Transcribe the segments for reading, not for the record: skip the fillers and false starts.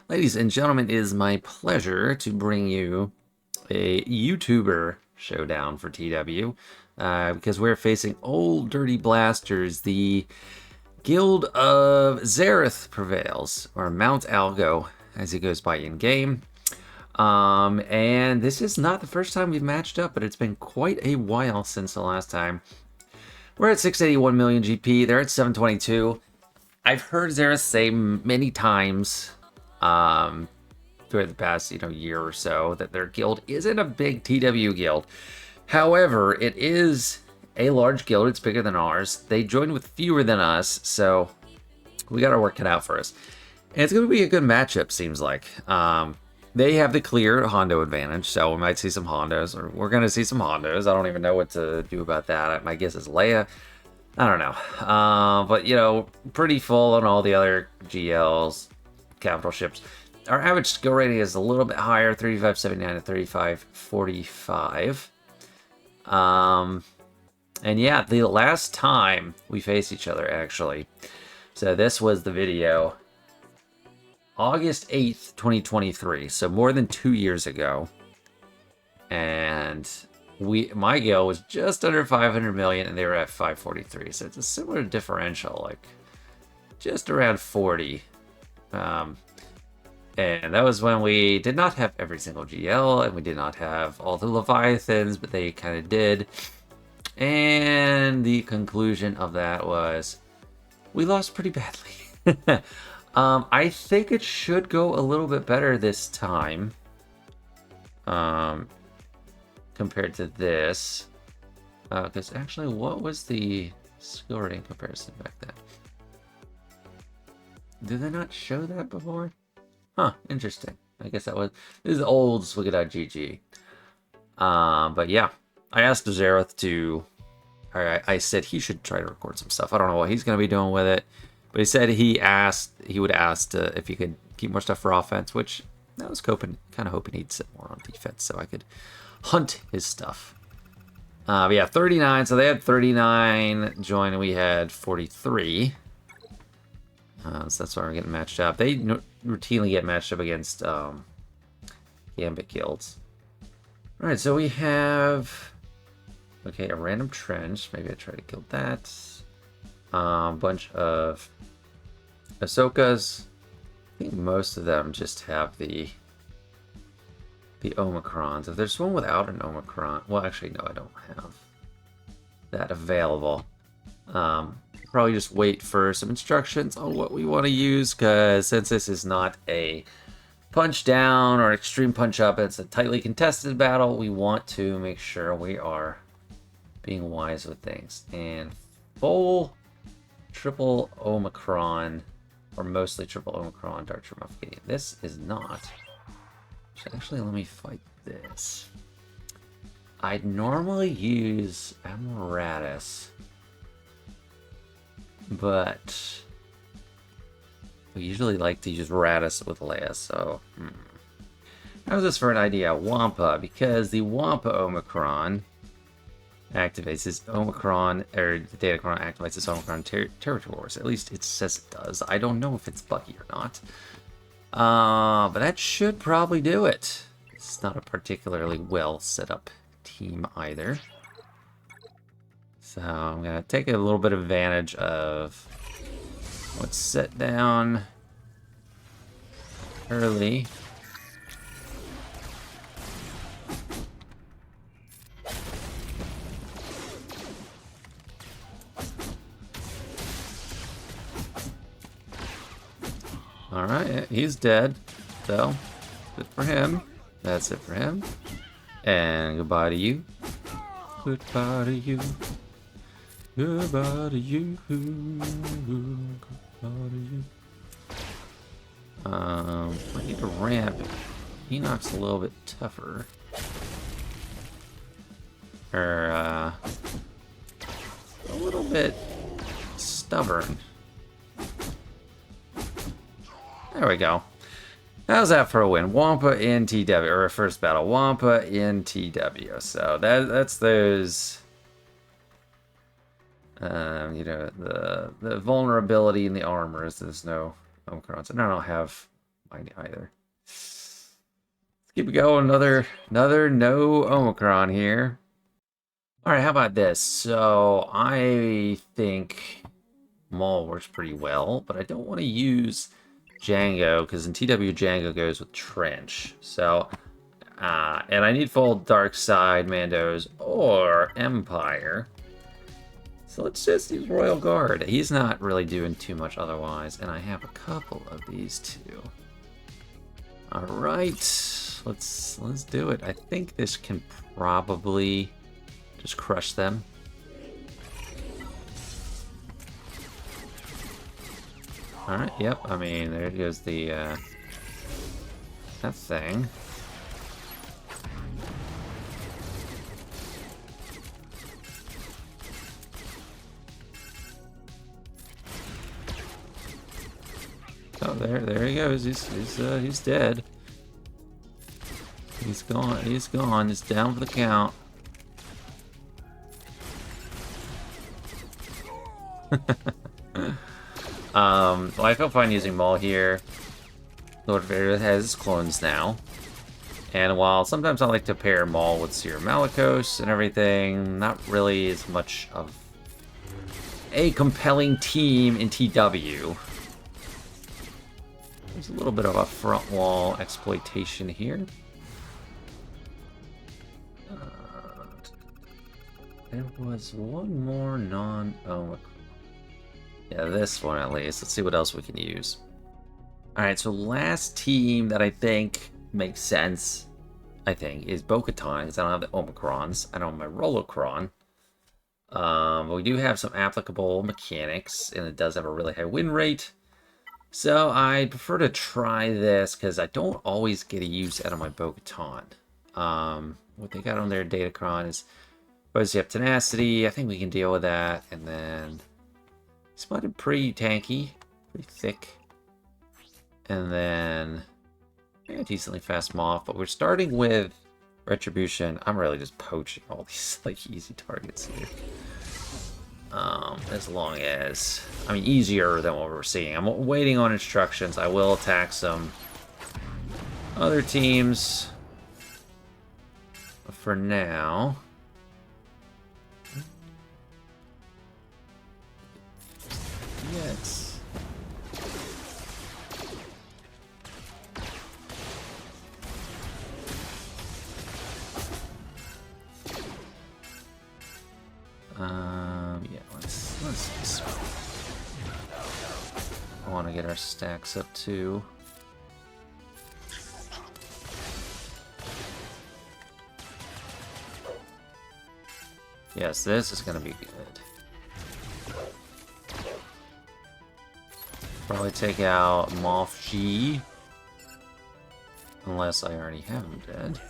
Ladies and gentlemen, it is my pleasure to bring you a YouTuber showdown for TW because we're facing Old Dirty Blasters, the Guild of Xaereth Prevails, or Mount Algo, as he goes by in game. And this is not the first time we've matched up, but it's been quite a while since the last time. We're at 681 million GP. They're at 722. I've heard Xaereth say many times throughout the past, year or so that their guild isn't a big TW guild. However, it is a large guild. It's bigger than ours. They joined with fewer than us, so we got to work it out for us. And it's going to be a good matchup, seems like. They have the clear Hondo advantage, so we might see some Hondos, or we're going to see some Hondos. I don't even know what to do about that. My guess is Leia. I don't know. But, pretty full on all the other GLs, capital ships. Our average skill rating is a little bit higher, 3579 to 3545. And yeah, the last time we faced each other, actually. So this was the video. August 8th, 2023, so more than 2 years ago. And my guild was just under 500 million and they were at 543. So it's a similar differential, like just around 40. And that was when we did not have every single GL and we did not have all the Leviathans, but they kind of did. And the conclusion of that was we lost pretty badly. I think it should go a little bit better this time. Compared to this. Because actually, what was the skill rating comparison back then? Did they not show that before? Huh, interesting. I guess that was... This is old Swigga.gg. But yeah, I asked Xaereth to... I said he should try to record some stuff. I don't know what he's going to be doing with it. But he said he would ask if he could keep more stuff for offense, which I was kind of hoping he'd sit more on defense so I could hunt his stuff. But yeah, 39. So they had 39 join and we had 43. So that's why we're getting matched up. They routinely get matched up against Gambit guilds. All right, so we have... Okay, a random trench. Maybe I try to kill that. Bunch of Ahsokas. I think most of them just have the Omicrons. If there's one without an Omicron, well, actually, no, I don't have that available. Probably just wait for some instructions on what we want to use, because since this is not a punch down or extreme punch up, it's a tightly contested battle, we want to make sure we are being wise with things. And full triple Omicron, or mostly triple Omicron Dark Traumathicating. This is not. So actually, let me fight this. I'd normally use Apparatus, but we usually like to use Radis with Leia, so... How's this for an idea? Wampa, because the Wampa Omicron activates this Omicron, or the Datacron activates this Omicron territories. At least it says it does. I don't know if it's buggy or not. But that should probably do it. It's not a particularly well set up team either. So I'm going to take a little bit of advantage of what's set down early. Alright, he's dead, so good for him. That's it for him. And goodbye to you. Goodbye to you. Goodbye to you. Goodbye to you. I need a ramp. Enoch's a little bit tougher. Or, a little bit stubborn. There we go. How's that for a win? Wampa in TW, or a first battle. Wampa in TW. So that's those, the vulnerability in the armor is there's no Omicrons. And I don't have Mine either. Let's keep it going. Another no Omicron here. All right, how about this? So I think Maul works pretty well, but I don't want to use Django because in TW Django goes with Trench. So, and I need full Dark Side Mandos or Empire. So let's just use Royal Guard. He's not really doing too much otherwise, and I have a couple of these too. All right, let's do it. I think this can probably just crush them. All right. Yep. I mean, there goes the that thing. Oh, there he goes. He's dead. He's gone. He's gone. He's down for the count. Well, I feel fine using Maul here. Lord Vader has his clones now. And while sometimes I like to pair Maul with Sir Malicos and everything, not really as much of a compelling team in TW. There's a little bit of a front wall exploitation here. There was one more non-Omicron. Yeah, this one at least. Let's see what else we can use. Alright, so last team that I think makes sense, is Bo-Katan, because I don't have the Omicrons. I don't have my Rolocron. But we do have some applicable mechanics, and it does have a really high win rate. So I prefer to try this, because I don't always get a use out of my Bo-Katan. What they got on their Datacron is, you have Tenacity. I think we can deal with that, and then spotted pretty tanky, pretty thick. And then decently fast Moth, but we're starting with Retribution. I'm really just poaching all these like easy targets here. As long as, I mean, easier than what we're seeing. I'm waiting on instructions. I will attack some other teams. But for now, yes. Yeah, let's I want to get our stacks up too. Yes, this is going to be good. Probably take out Moff G. Unless I already have him dead.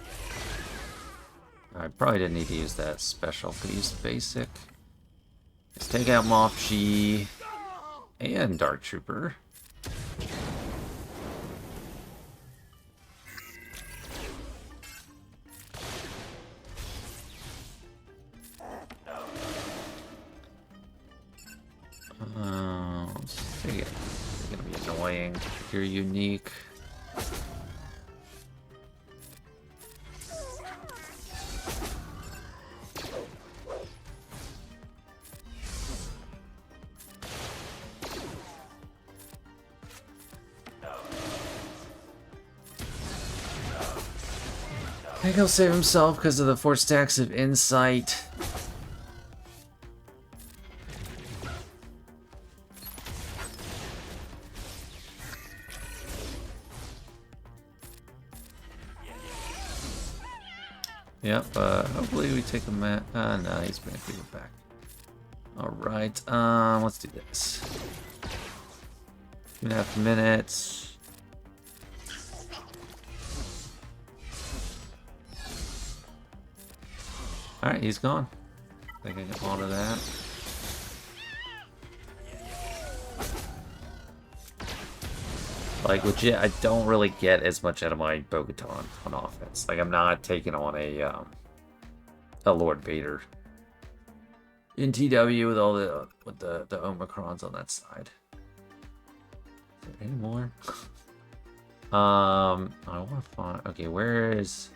I probably didn't need to use that special. Could use the basic. Let's take out Moff G and Dark Trooper. Let's take it. It's gonna be annoying if you're unique. I think he'll save himself because of the 4 stacks of insight. Yep, hopefully we take him at... no, he's back. We go back. Alright, let's do this. 2.5 minutes. Alright, he's gone. I think I can auto that. Like, legit, I don't really get as much out of my Bo-Katan on offense. Like, I'm not taking on a Lord Vader in TW with all the Omicrons on that side. Is there any more? I want to find... Okay, where is...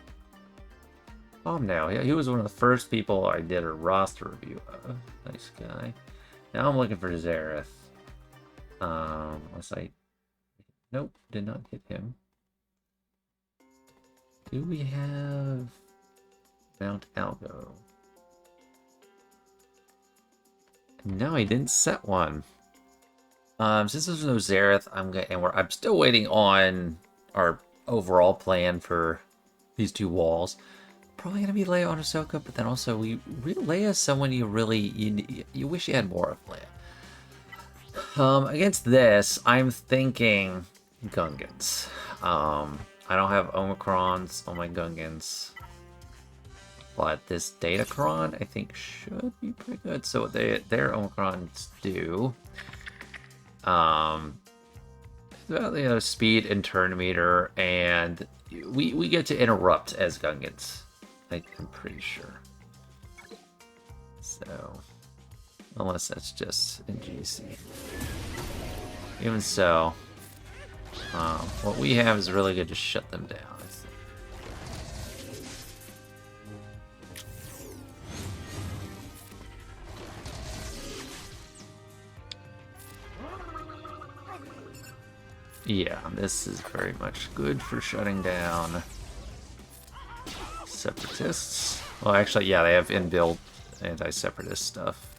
now. He was one of the first people I did a roster review of. Nice guy. Now I'm looking for Xaereth. Unless I... Nope, did not hit him. Do we have... Mount Algo? No, I didn't set one. Since there's no Xaereth, I'm still waiting on our overall plan for these two walls. Probably gonna be Leia on Ahsoka, but then also Leia is someone you wish you had more of Leia. Against this, I'm thinking Gungans. I don't have Omicrons on my Gungans, but this Cron I think should be pretty good. So what their Omicrons do, speed and turn meter, and we get to interrupt as Gungans. I'm pretty sure. So, unless that's just in GC. Even so, what we have is really good to shut them down. Yeah, this is very much good for shutting down Separatists. Well, actually, yeah, they have inbuilt anti-separatist stuff.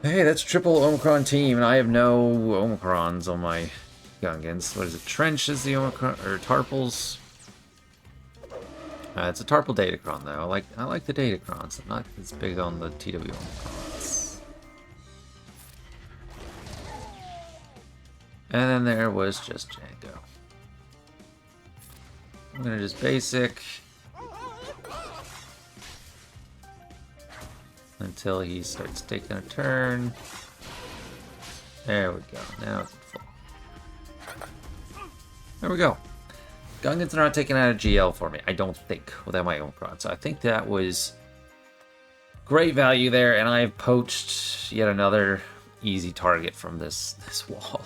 Hey, that's triple Omicron team, and I have no Omicrons on my Gungans. What is it? Trench is the Omicron, or Tarpals? It's a Tarpal Datacron, though. I like the Datacrons. I'm not as big on the TW Omicrons. And then there was just Django. I'm gonna just basic until he starts taking a turn. There we go. Now it's full. There we go. Gungans are not taking out a GL for me, I don't think, without my Omicron. So I think that was great value there, and I've poached yet another easy target from this wall.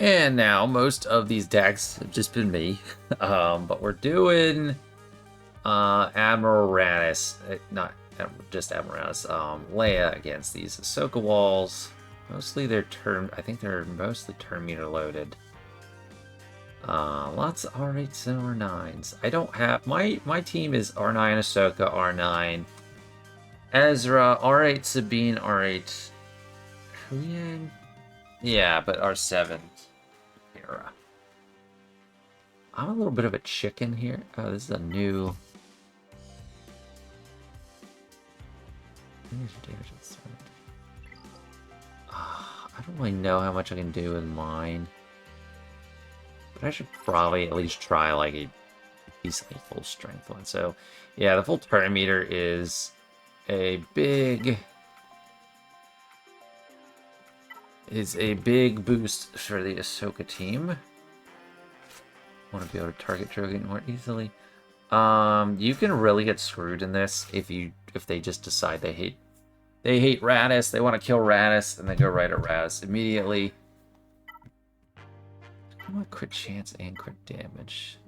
And now most of these decks have just been me, but we're doing Admiral Raddus, not just Admiral Raddus, Leia against these Ahsoka walls. Mostly they're I think they're mostly turn meter loaded. Lots of R8s and R9s. I don't have my team is R9 Ahsoka, R9 Ezra, R8 Sabine, R8 Huyang. Yeah, but R7 Hera. I'm a little bit of a chicken here. Oh, this is a new. I don't really know how much I can do with mine, but I should probably at least try like a decently full strength one. So, yeah, the full turn meter is a big boost for the Ahsoka team. Want to be able to target Drogon more easily. You can really get screwed in this if they just decide they hate Raddus, they want to kill Raddus, and they go right at Raddus immediately. I want crit chance and crit damage.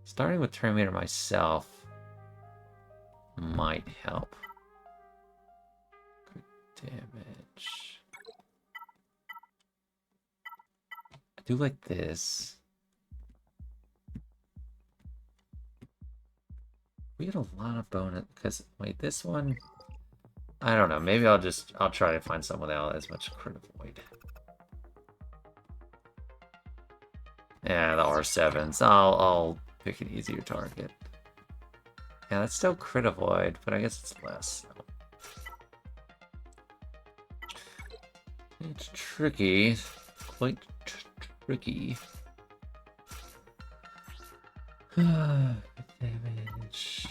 Starting with turn meter myself might help. Damage. I do like this. We get a lot of bonus because wait, this one I don't know. Maybe I'll try to find someone without as much crit avoid. Yeah, the R7s. I'll pick an easier target. Yeah, that's still crit avoid, but I guess it's less. So. It's tricky. Quite tricky. Damage.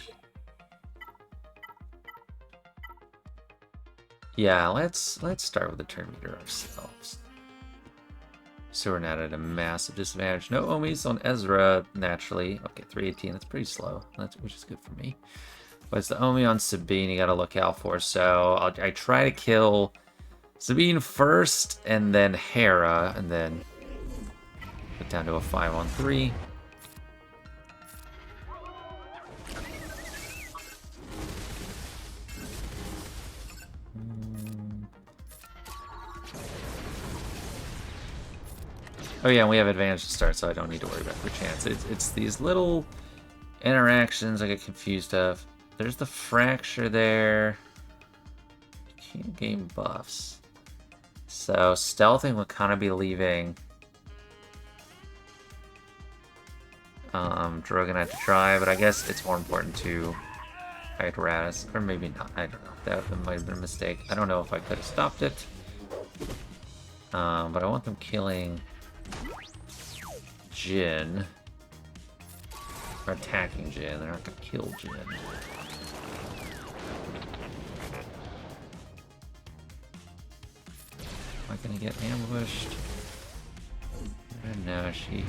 Yeah, let's start with the turn meter ourselves. So we're not at a massive disadvantage. No Omis on Ezra, naturally. Okay, 318, that's pretty slow. Which is good for me. But it's the Omi on Sabine you gotta look out for. So I try to kill Sabine first, and then Hera, and then put down to a 5-on-3. Oh yeah, and we have advantage to start, so I don't need to worry about per chance. It's these little interactions I get confused of. There's the fracture there. You can't gain buffs. So stealthing would kind of be leaving Drogon had to try, but I guess it's more important to fight Radis, or maybe not. I don't know. That might have been a mistake. I don't know if I could have stopped it. But I want them killing Jin. Or attacking Jin. They're not gonna kill Jin. Am I gonna get ambushed? No, she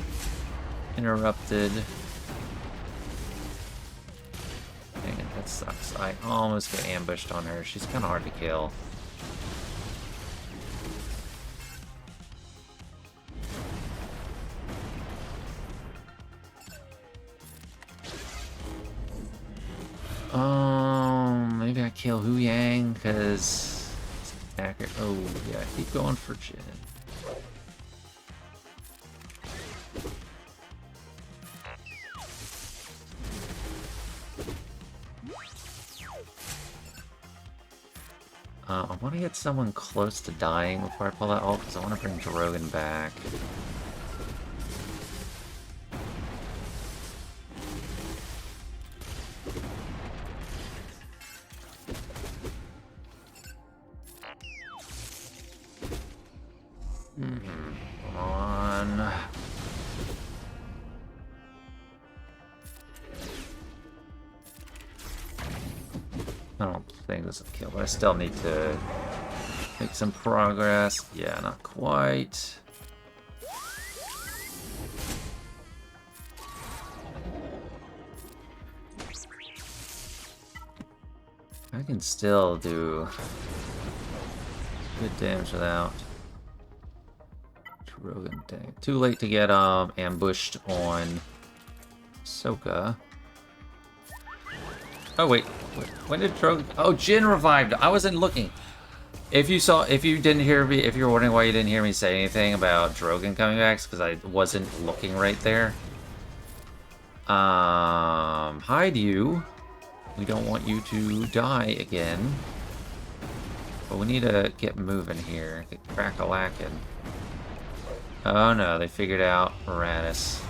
interrupted. Dang it, that sucks. I almost get ambushed on her. She's kind of hard to kill. Maybe I kill Hu Yang because it's accurate. Oh yeah, keep going for Jin. I want to get someone close to dying before I pull that ult because I want to bring Drogon back. Come on. I don't think this will kill, but I still need to make some progress. Yeah, not quite. I can still do good damage without Drogon. Dang. Too late to get ambushed on Ahsoka. Oh wait, when did Drogon? Oh, Jin revived. I wasn't looking. If you didn't hear me, if you're wondering why you didn't hear me say anything about Drogon coming back, it's because I wasn't looking right there. Hide you. We don't want you to die again. But we need to get moving here. Get crack-a-lackin'. Oh no, they figured out Radis.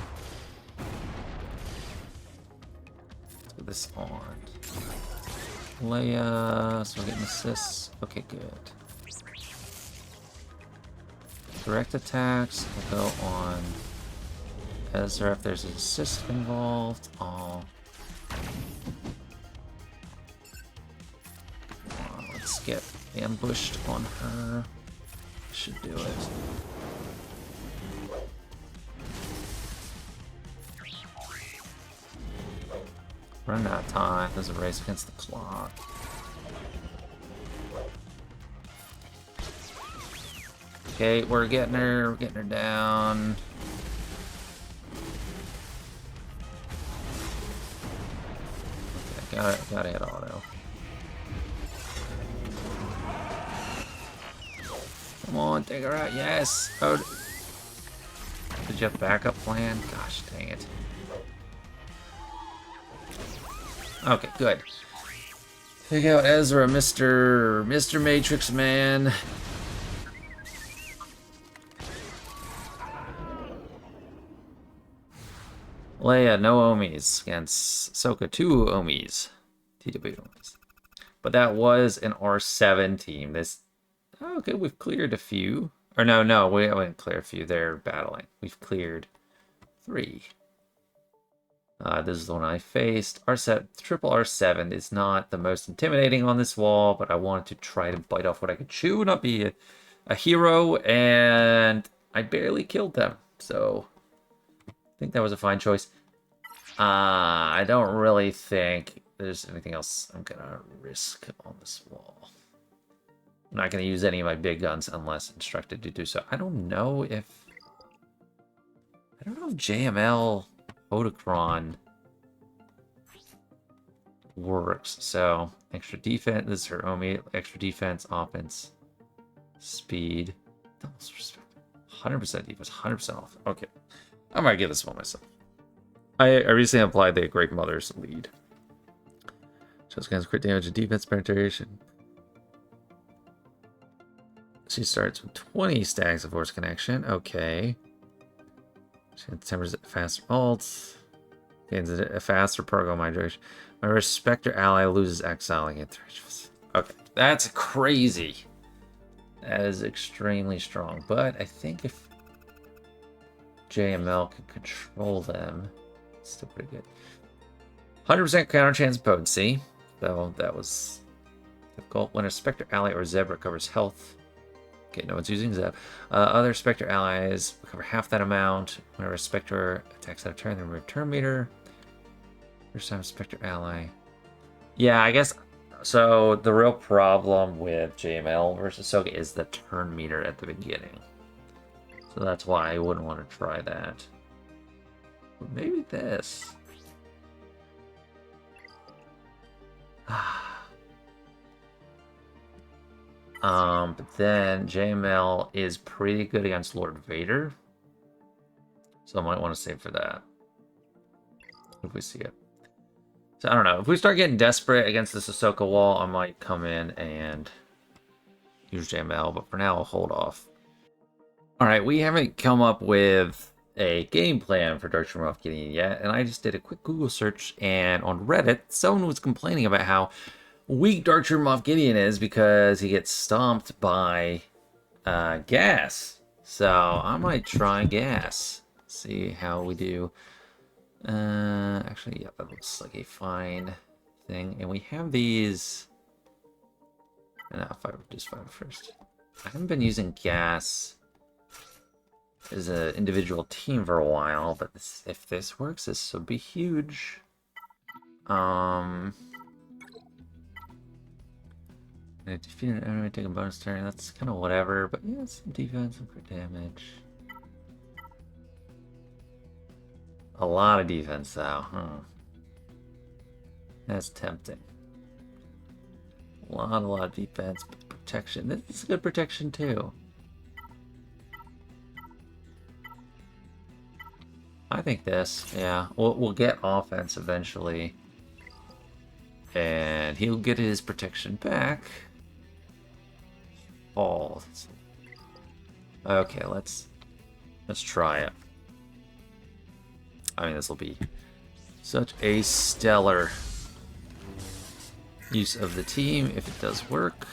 Let's put this on. Leia, so we're getting assists. Okay, good. Direct attacks will go on Ezra if there's an assist involved. Oh. Let's get ambushed on her. Should do it. Run out of time. There's a race against the clock. Okay, we're getting her. We're getting her down. Okay, gotta hit auto. Come on, take her out. Yes. Oh. Did you have backup plan? Gosh, dang it. Okay, good. Take out Ezra, Mr. Matrix Man. Leia, no Omis against Ahsoka, 2 Omis. TW Omis. But that was an R7 team. Okay, we've cleared a few. Or no, we haven't cleared a few. They're battling. We've cleared 3. This is the one I faced. Triple R7 is not the most intimidating on this wall, but I wanted to try to bite off what I could chew, not be a hero, and I barely killed them. So I think that was a fine choice. I don't really think there's anything else I'm gonna risk on this wall. I'm not going to use any of my big guns unless instructed to do so. I don't know if JML Hodacron works. So extra defense. This is her Omi. Extra defense, offense, speed. 100% defense, 100% off. Okay, I might give this one myself. I recently applied the Great Mother's lead. Tuskens crit damage and defense penetration. She starts with 20 stacks of force connection. Okay. She gets 10% faster ults. Gains a faster program migration. My Respecter ally loses exile against threats. Okay, that's crazy. That is extremely strong. But I think if JML can control them, it's still pretty good. 100% counter chance potency. So that was difficult. When a Spectre ally or Zeb recovers health. Okay, no one's using Zeb. Other Spectre allies recover half that amount. Whenever a Spectre attacks out of turn, they remove turn meter. First time Spectre ally. Yeah, I guess. So the real problem with JML versus Ahsoka is the turn meter at the beginning. So that's why I wouldn't want to try that. But maybe this. But then JML is pretty good against Lord Vader. So I might want to save for that. If we see it. So I don't know. If we start getting desperate against this Ahsoka wall, I might come in and use JML. But for now, I'll hold off. Alright, we haven't come up with a game plan for Dark Trooper Moff Gideon yet. And I just did a quick Google search. And on Reddit, someone was complaining about how weak Dark Trooper Moff Gideon is because he gets stomped by gas. So I might try gas. See how we do. Actually, yeah, that looks like a fine thing. And we have these. No, just fire first. I haven't been using gas as an individual team for a while, but if this works, this will be huge. Defeat an enemy, take a bonus turn. That's kind of whatever, but yeah, some defense, some crit damage. A lot of defense, though, huh? That's tempting. A lot of defense, but protection. This is good protection, too. I think this, yeah. We'll get offense eventually. And he'll get his protection back. Oh. Okay, let's try it. I mean, this will be such a stellar use of the team if it does work.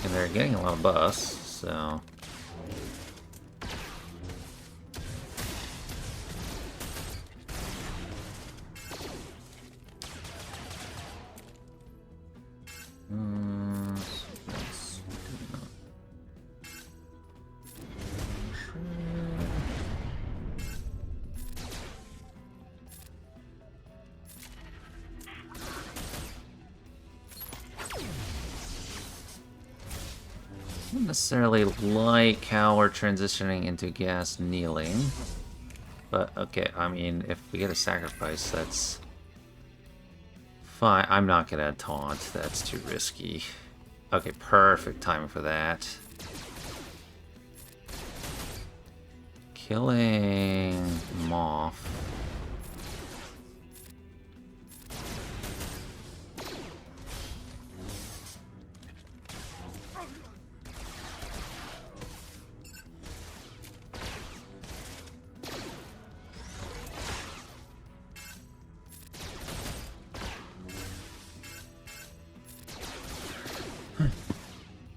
And they're getting a lot of buffs, so. Necessarily like how we're transitioning into gas kneeling, but okay, I mean, if we get a sacrifice, that's fine. I'm not gonna taunt, that's too risky. Okay, perfect timing for that. Killing Moff.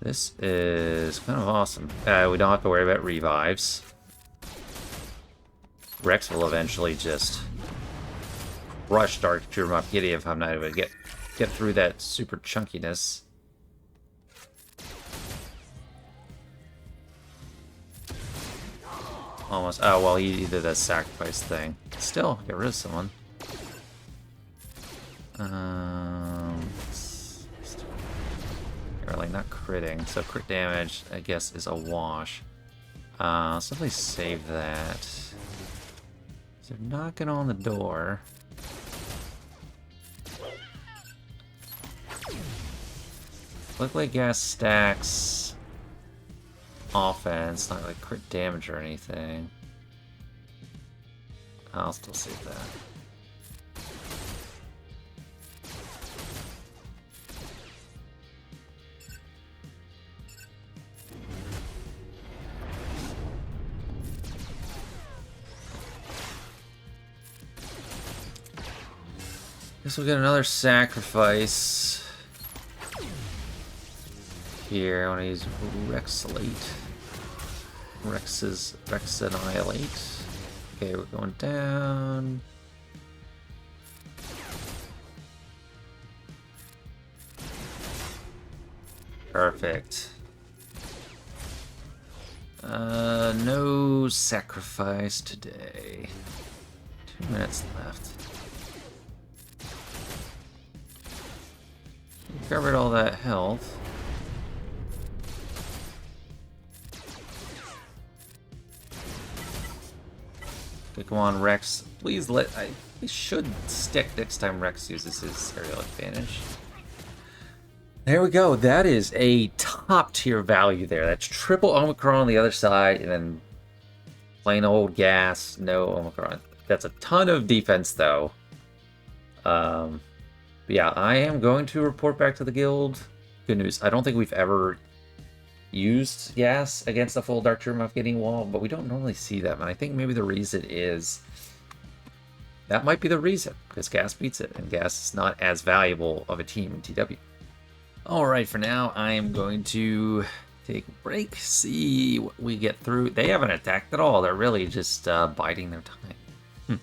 This is kind of awesome. We don't have to worry about revives. Rex will eventually just rush Dark Trooper Moff Gideon if I'm not able to get through that super chunkiness. Almost. Oh, well, he did that sacrifice thing. Still, get rid of someone. They're like not critting, so crit damage, I guess, is a wash. Simply save that. So they're knocking on the door. Look like gas stacks offense, not like crit damage or anything. I'll still save that. Guess we'll get another sacrifice. Here, I want to use Rexalate. Rex Annihilate. Okay, we're going down. Perfect. No sacrifice today. 2 minutes left. We covered all that health. Okay, come on, Rex. Please we should stick next time Rex uses his aerial advantage. There we go. That is a top tier value there. That's triple Omicron on the other side, and then plain old gas, no Omicron. That's a ton of defense, though. But yeah, I am going to report back to the guild. Good news. I don't think we've ever used gas against a full Dark Germ getting wall, but we don't normally see them. And I think maybe the reason is that might be the reason, because gas beats it, and gas is not as valuable of a team in TW. Alright, for now, I am going to take a break, see what we get through. They haven't attacked at all. They're really just biding their time.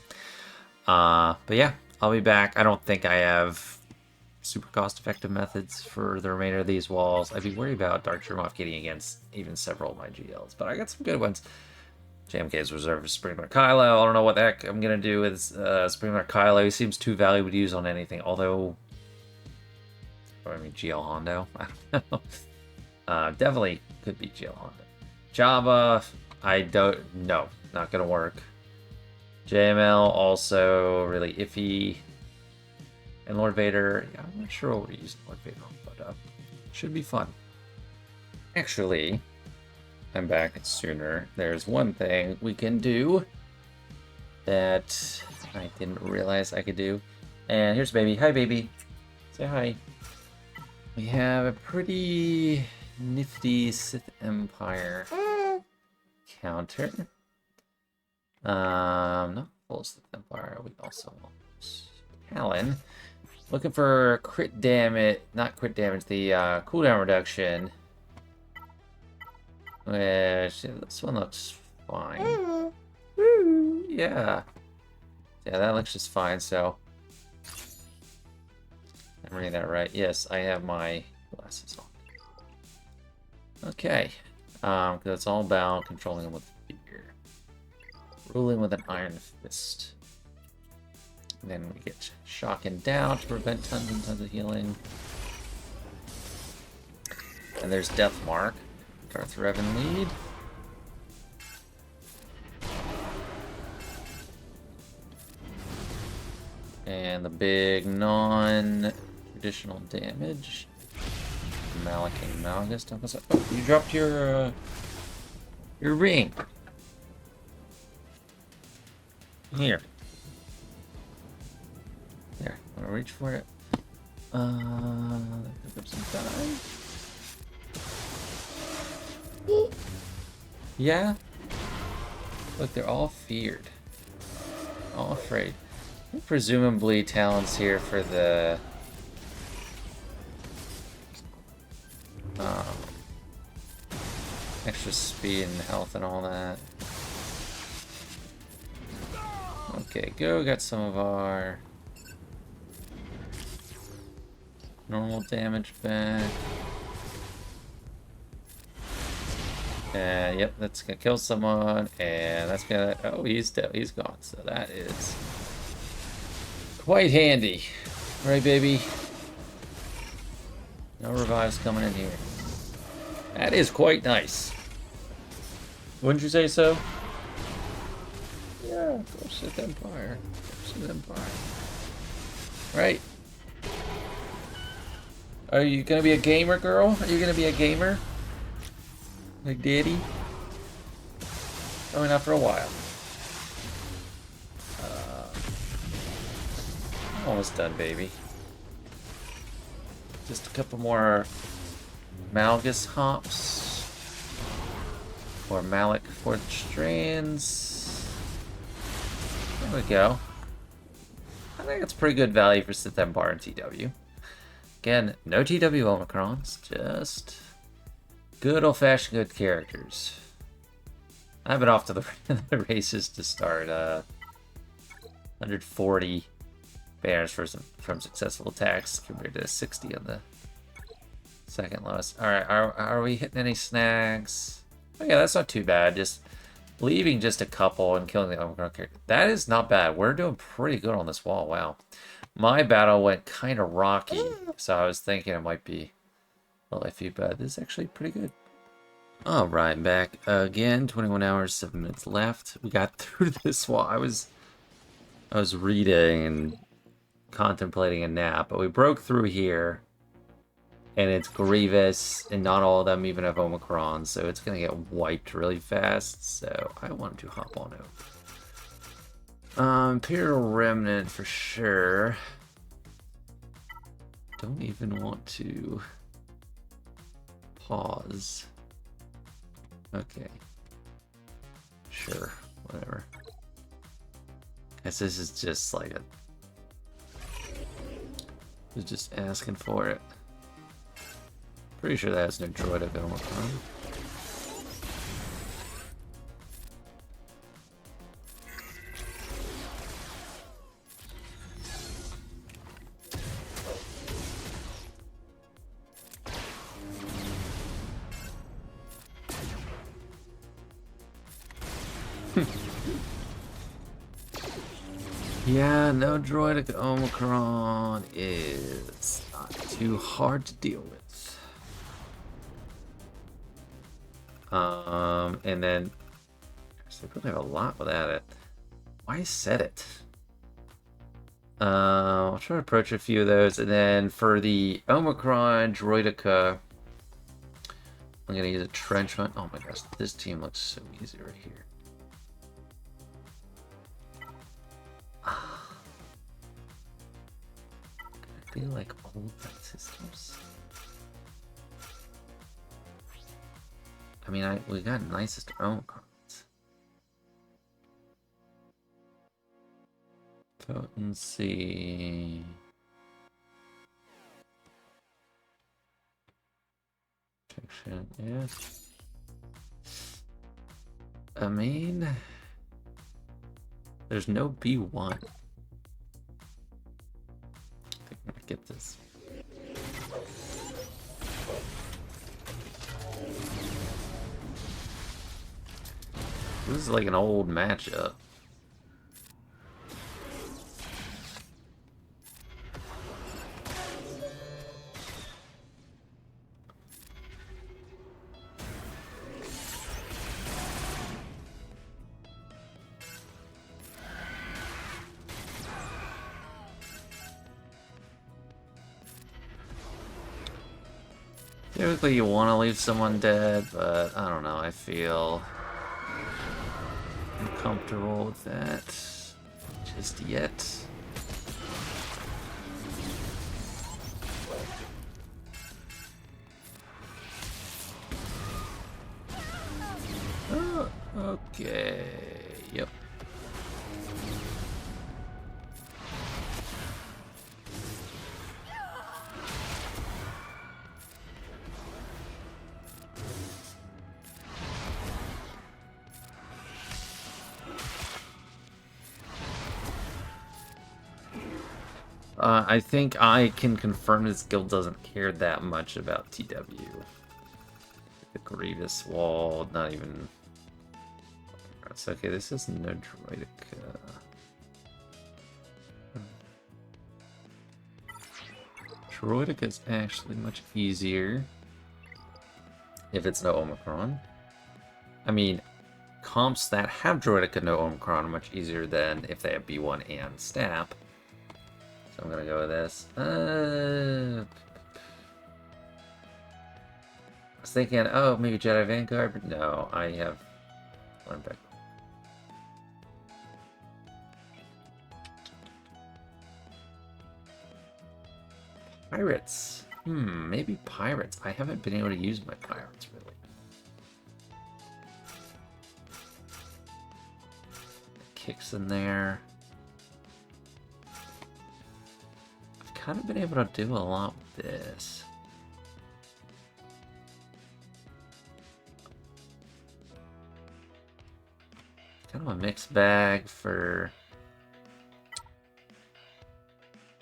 But yeah, I'll be back. I don't think I have super cost-effective methods for the remainder of these walls. I'd be worried about Dark Germoff getting against even several of my GLs, but I got some good ones. JMK's reserve is Springler Kylo. I don't know what the heck I'm going to do with Springler Kylo. He seems too valuable to use on anything, although... I mean, GL Hondo. I don't know. Definitely could be GL Hondo. Jabba, I don't know. Not gonna work. JML also really iffy. And Lord Vader, yeah, I'm not sure what we're using Lord Vader on, but should be fun. Actually, I'm back sooner. There's one thing we can do that I didn't realize I could do. And here's baby. Hi, baby. Say hi. We have a pretty nifty Sith Empire counter. Not full Sith Empire. We also want Talon. Looking for crit damage, not crit damage, the cooldown reduction. Which, yeah, this one looks fine. Woo, yeah. Yeah, that looks just fine, so. I'm reading that right. Yes, I have my glasses on. Okay. Because it's all about controlling them with fear. Ruling with an iron fist. And then we get shock and doubt to prevent tons and tons of healing. And there's Death Mark. Darth Revan lead. And the big non-traditional damage. Malak and Malgus. Oh, you dropped your ring. Here. There. I'm gonna reach for it. Pick up some time. Yeah. Look, they're all feared. All afraid. Presumably Talon's here for the extra speed and health and all that. Okay, go got some of our normal damage back. And yep, that's gonna kill someone, and that's gonna, oh, he's dead, he's gone, so that is quite handy. Alright, baby. No revives coming in here. That is quite nice. Wouldn't you say so? Yeah, go sit Empire. Go sit Empire. Right. Are you gonna be a gamer, girl? Are you gonna be a gamer? Like Daddy? Coming up for a while. Almost done, baby. Just a couple more Malgus hops. Or Malik for strands. There we go. I think it's pretty good value for Sith Empire and TW. Again, no TW Omicrons, just good old-fashioned good characters. I've been off to the races to start. 140 banners from successful attacks compared to 60 on the second lowest. Alright, are we hitting any snags? Oh yeah, that's not too bad. Just leaving just a couple and killing the Omicron character. That is not bad. We're doing pretty good on this wall. Wow. My battle went kind of rocky, so I was thinking it might be a little iffy, but this is actually pretty good. Alright, back again. 21 hours, 7 minutes left. We got through this wall. I was reading and contemplating a nap, but we broke through here. And it's Grievous, and not all of them even have Omicron, so it's gonna get wiped really fast, so I wanted to hop on over. Imperial Remnant for sure. Don't even want to pause. Okay. Sure, whatever. Guess this is just like a... was just asking for it. Pretty sure that has no droid of Omicron. Yeah, no droidic Omicron is not too hard to deal with. And then I really have a lot without it. Why set it? I'll try to approach a few of those, and then for the Omicron Droidica, I'm gonna use a Trenchant. Oh my gosh, this team looks so easy right here. I feel like old systems. I mean, we got nicest Omicrons. Potency. Protection, yeah. I mean, there's no B1. I think I'm gonna get this. This is like an old matchup. Typically you want to leave someone dead, but I don't know, I feel uncomfortable with that just yet. Oh, okay, yep. I think I can confirm this guild doesn't care that much about TW. The Grievous wall, not even... It's okay, this is no droidic. Droidica is actually much easier if it's no Omicron. I mean, comps that have Droidica no Omicron are much easier than if they have B1 and Snap. So I'm gonna go with this. I was thinking, oh, maybe Jedi Vanguard, but no, I have Olympic. Pirates. Maybe pirates. I haven't been able to use my pirates, really. Kicks in there. I've kind of been able to do a lot with this. Kind of a mixed bag for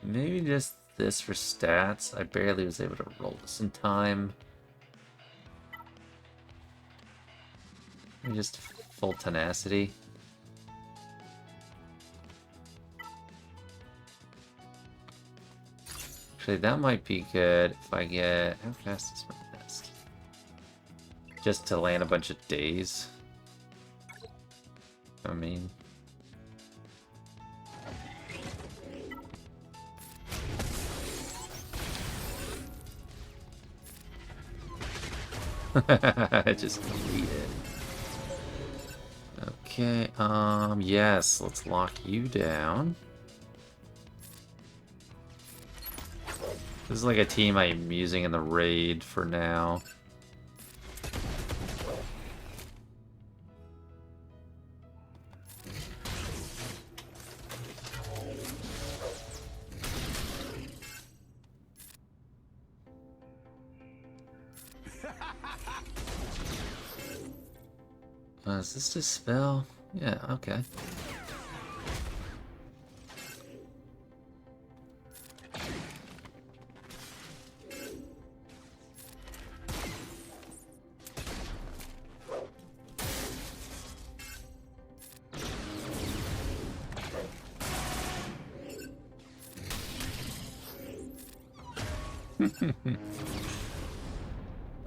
maybe just this for stats. I barely was able to roll this in time. Maybe just full tenacity. Actually, that might be good if I get... How fast is my best? Just to land a bunch of days. I mean... Just delete it. Okay, yes, let's lock you down. This is like a team I'm using in the raid for now. Is this Dispel? Yeah, okay.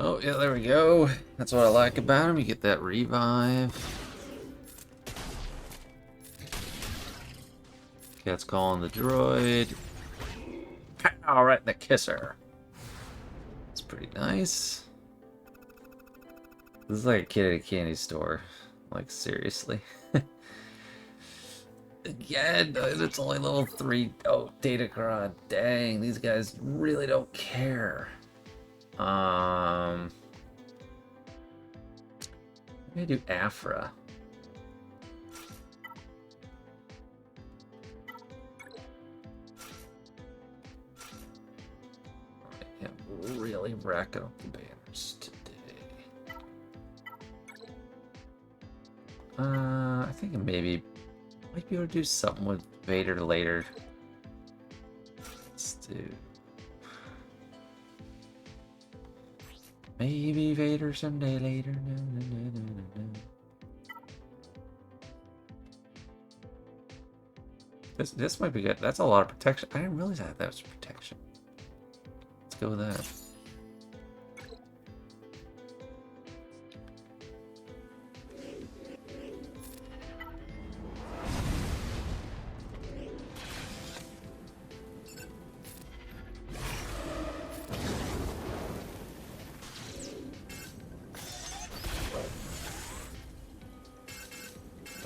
Oh, yeah, there we go. That's what I like about him. You get that revive. Cat's calling the droid. All right, the kisser. It's pretty nice. This is like a kid at a candy store. Like, seriously. Again, it's only level 3. Oh, Datacron. Dang, these guys really don't care. Maybe do Aphra. I am really racking up the banners today. I think maybe might be able to do something with Vader later. Let's do. Maybe Vader someday later. No. This might be good. That's a lot of protection. I didn't realize that was protection. Let's go with that.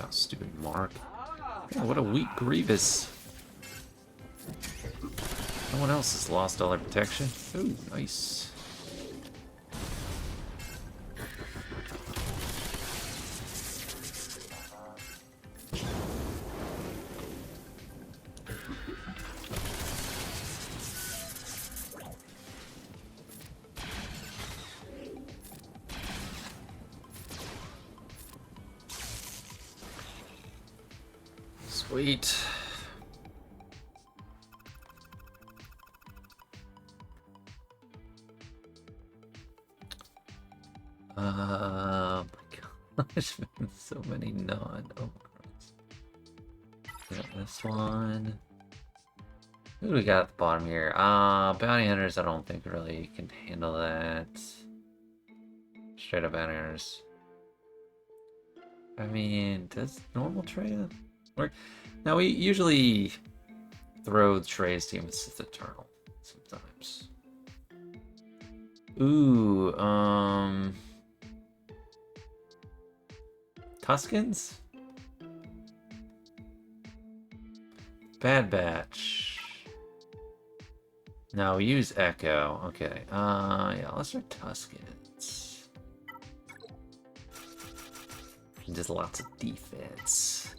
Stupid Mark. Yeah, what a weak Grievous. No one else has lost all their protection. Ooh, nice. Sweet. Oh my gosh, so many non-Omicrons. Got this one. Who do we got at the bottom here? Bounty hunters, I don't think really can handle that. Straight up bounty hunters. I mean, does normal Traya work? Now, we usually throw Traya's team with Sith Eternal sometimes. Ooh, Tuskens? Bad Batch. No, we use Echo. Okay, yeah, let's try Tuskens. Just lots of defense.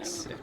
Sick.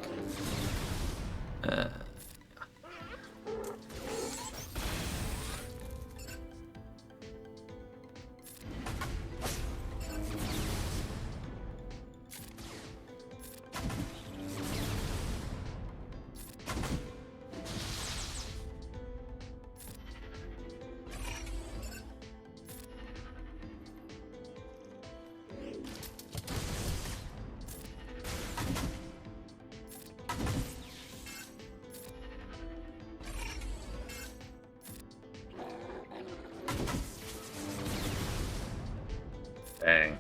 Dang.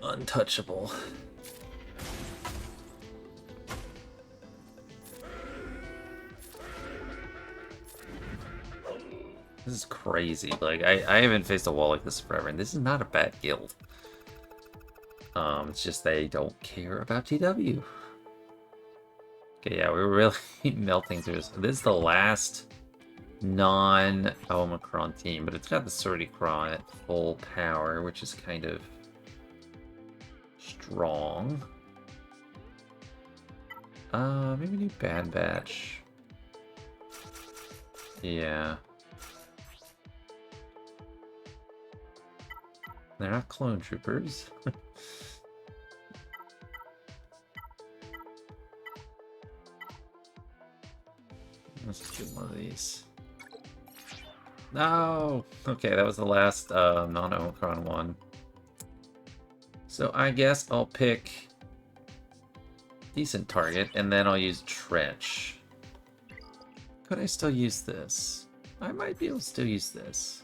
Untouchable. This is crazy. Like, I haven't faced a wall like this forever, and this is not a bad guild. It's just they don't care about TW. Okay, yeah, we're really melting through this. This is the last non-Omicron team, but it's got the Sortie Cron at full power, which is kind of strong. Maybe do Bad Batch. Yeah. They're not clone troopers. Let's just get one of these. No! Okay, that was the last non-Omicron one. So I guess I'll pick decent target, and then I'll use Trench. Could I still use this? I might be able to still use this.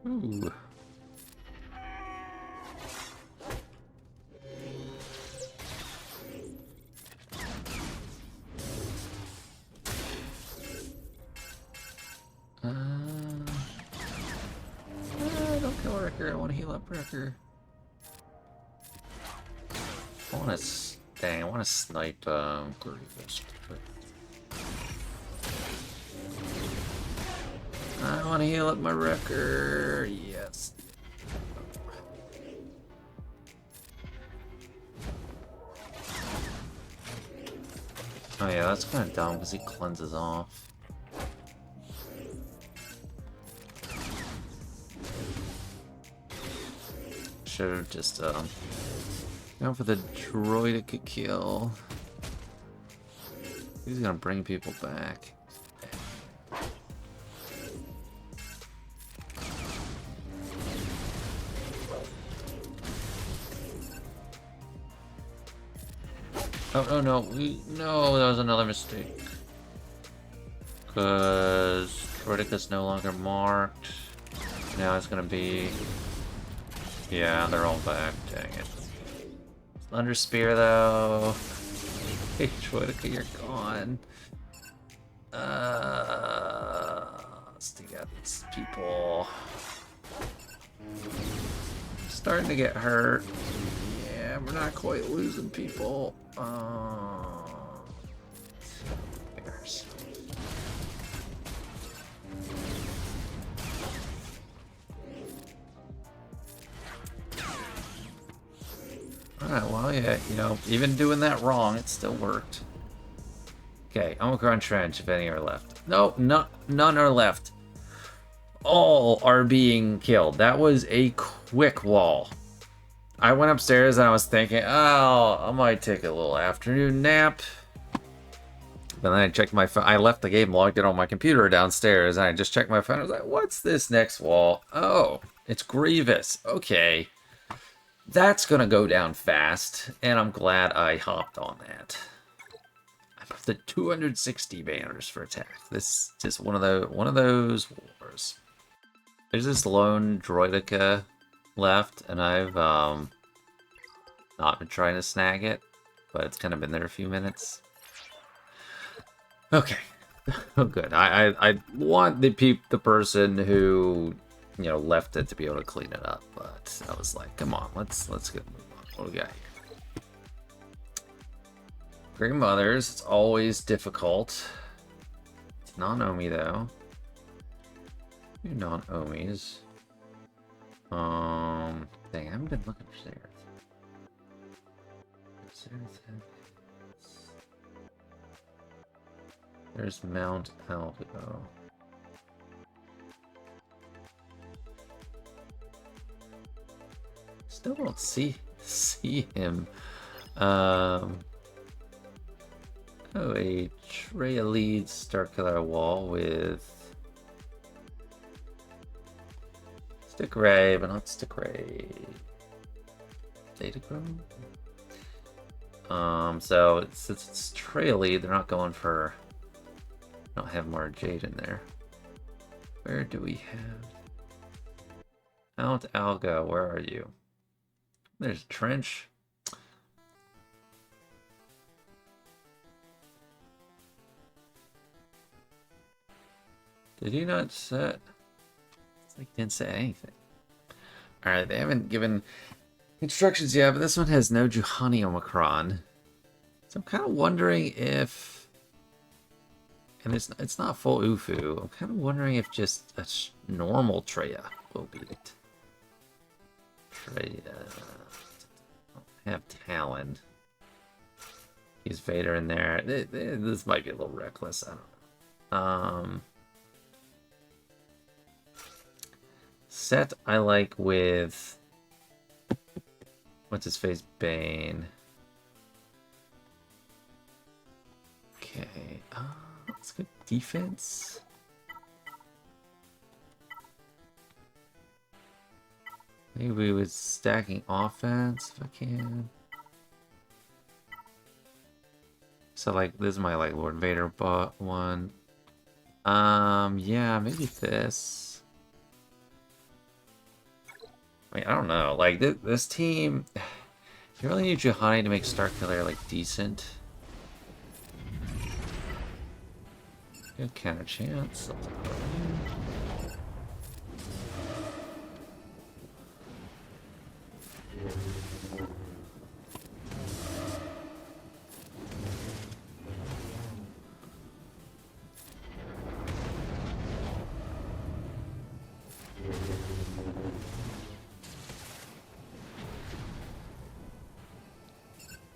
Ooh. Don't kill Wrecker. I want to heal up Wrecker. I want to... Dang, I want to snipe Prevails. I want to heal up my Wrecker. Yes. Oh yeah, that's kind of dumb because he cleanses off. Should have just gone for the droid it could kill. He's gonna bring people back. Oh, no, no. No, that was another mistake. Because Critica's no longer marked. Now it's gonna be... Yeah, they're all back. Dang it. Thunder Spear, though. Hey, Troidica, you're gone. Let's take out these people. Starting to get hurt. Yeah, we're not quite losing people. Bears. Alright, well, yeah, you know, even doing that wrong, it still worked. Okay, Omicron Trench, if any are left. No, none are left. All are being killed. That was a quick wall. I went upstairs and I was thinking, oh, I might take a little afternoon nap. But then I checked my phone. I left the game, logged it on my computer downstairs, and I just checked my phone. I was like, what's this next wall? Oh, it's Grievous. Okay. That's gonna go down fast, and I'm glad I hopped on that. I'm up to 260 banners for attack. This is just one of those wars. There's this lone droidica left, and I've not been trying to snag it, but it's kind of been there a few minutes. Okay. Oh, good. I want the person who, you know, left it to be able to clean it up, but I was like, come on, let's get move on. What do we got here? Great Mothers, it's always difficult. It's non-Omi though. Two non-Omis. Dang, I haven't been looking for Xaereth. There's Mount Algo. Still don't see him. Oh, a Traya leads Starkiller Wall with Stick Ray, but not Stick Ray. Datacron? So since it's Traya lead, they're not going for. Don't have more Jade in there. Where do we have Mount Algo? Where are you? There's Trench. Did he not set? It's like he didn't say anything. Alright, they haven't given instructions yet, but this one has no Juhani Omicron. So I'm kind of wondering if... And it's not full Ufu. I'm kind of wondering if just a normal Traya will beat it. Traya. Have Talon. Use Vader in there. This might be a little reckless. I don't know. Set I like with what's his face? Bane. Okay. Let's go defense. Maybe with stacking offense if I can. So like this is my like Lord Vader one. Yeah, maybe this. I mean, I don't know. Like this team, you really need Juhani to make Starkiller like decent. Good counter chance.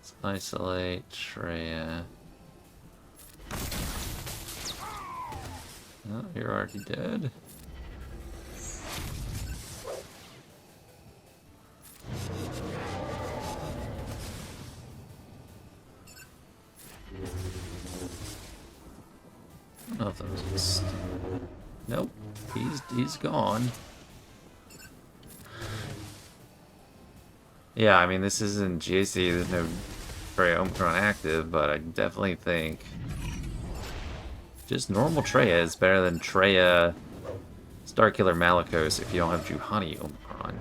Let's isolate Traya. Oh, you're already dead. I don't know if that was just... Nope, he's gone. Yeah, I mean this isn't GC. There's no Traya Omicron active, but I definitely think just normal Traya is better than Traya Starkiller Malicos if you don't have Juhani Omicron.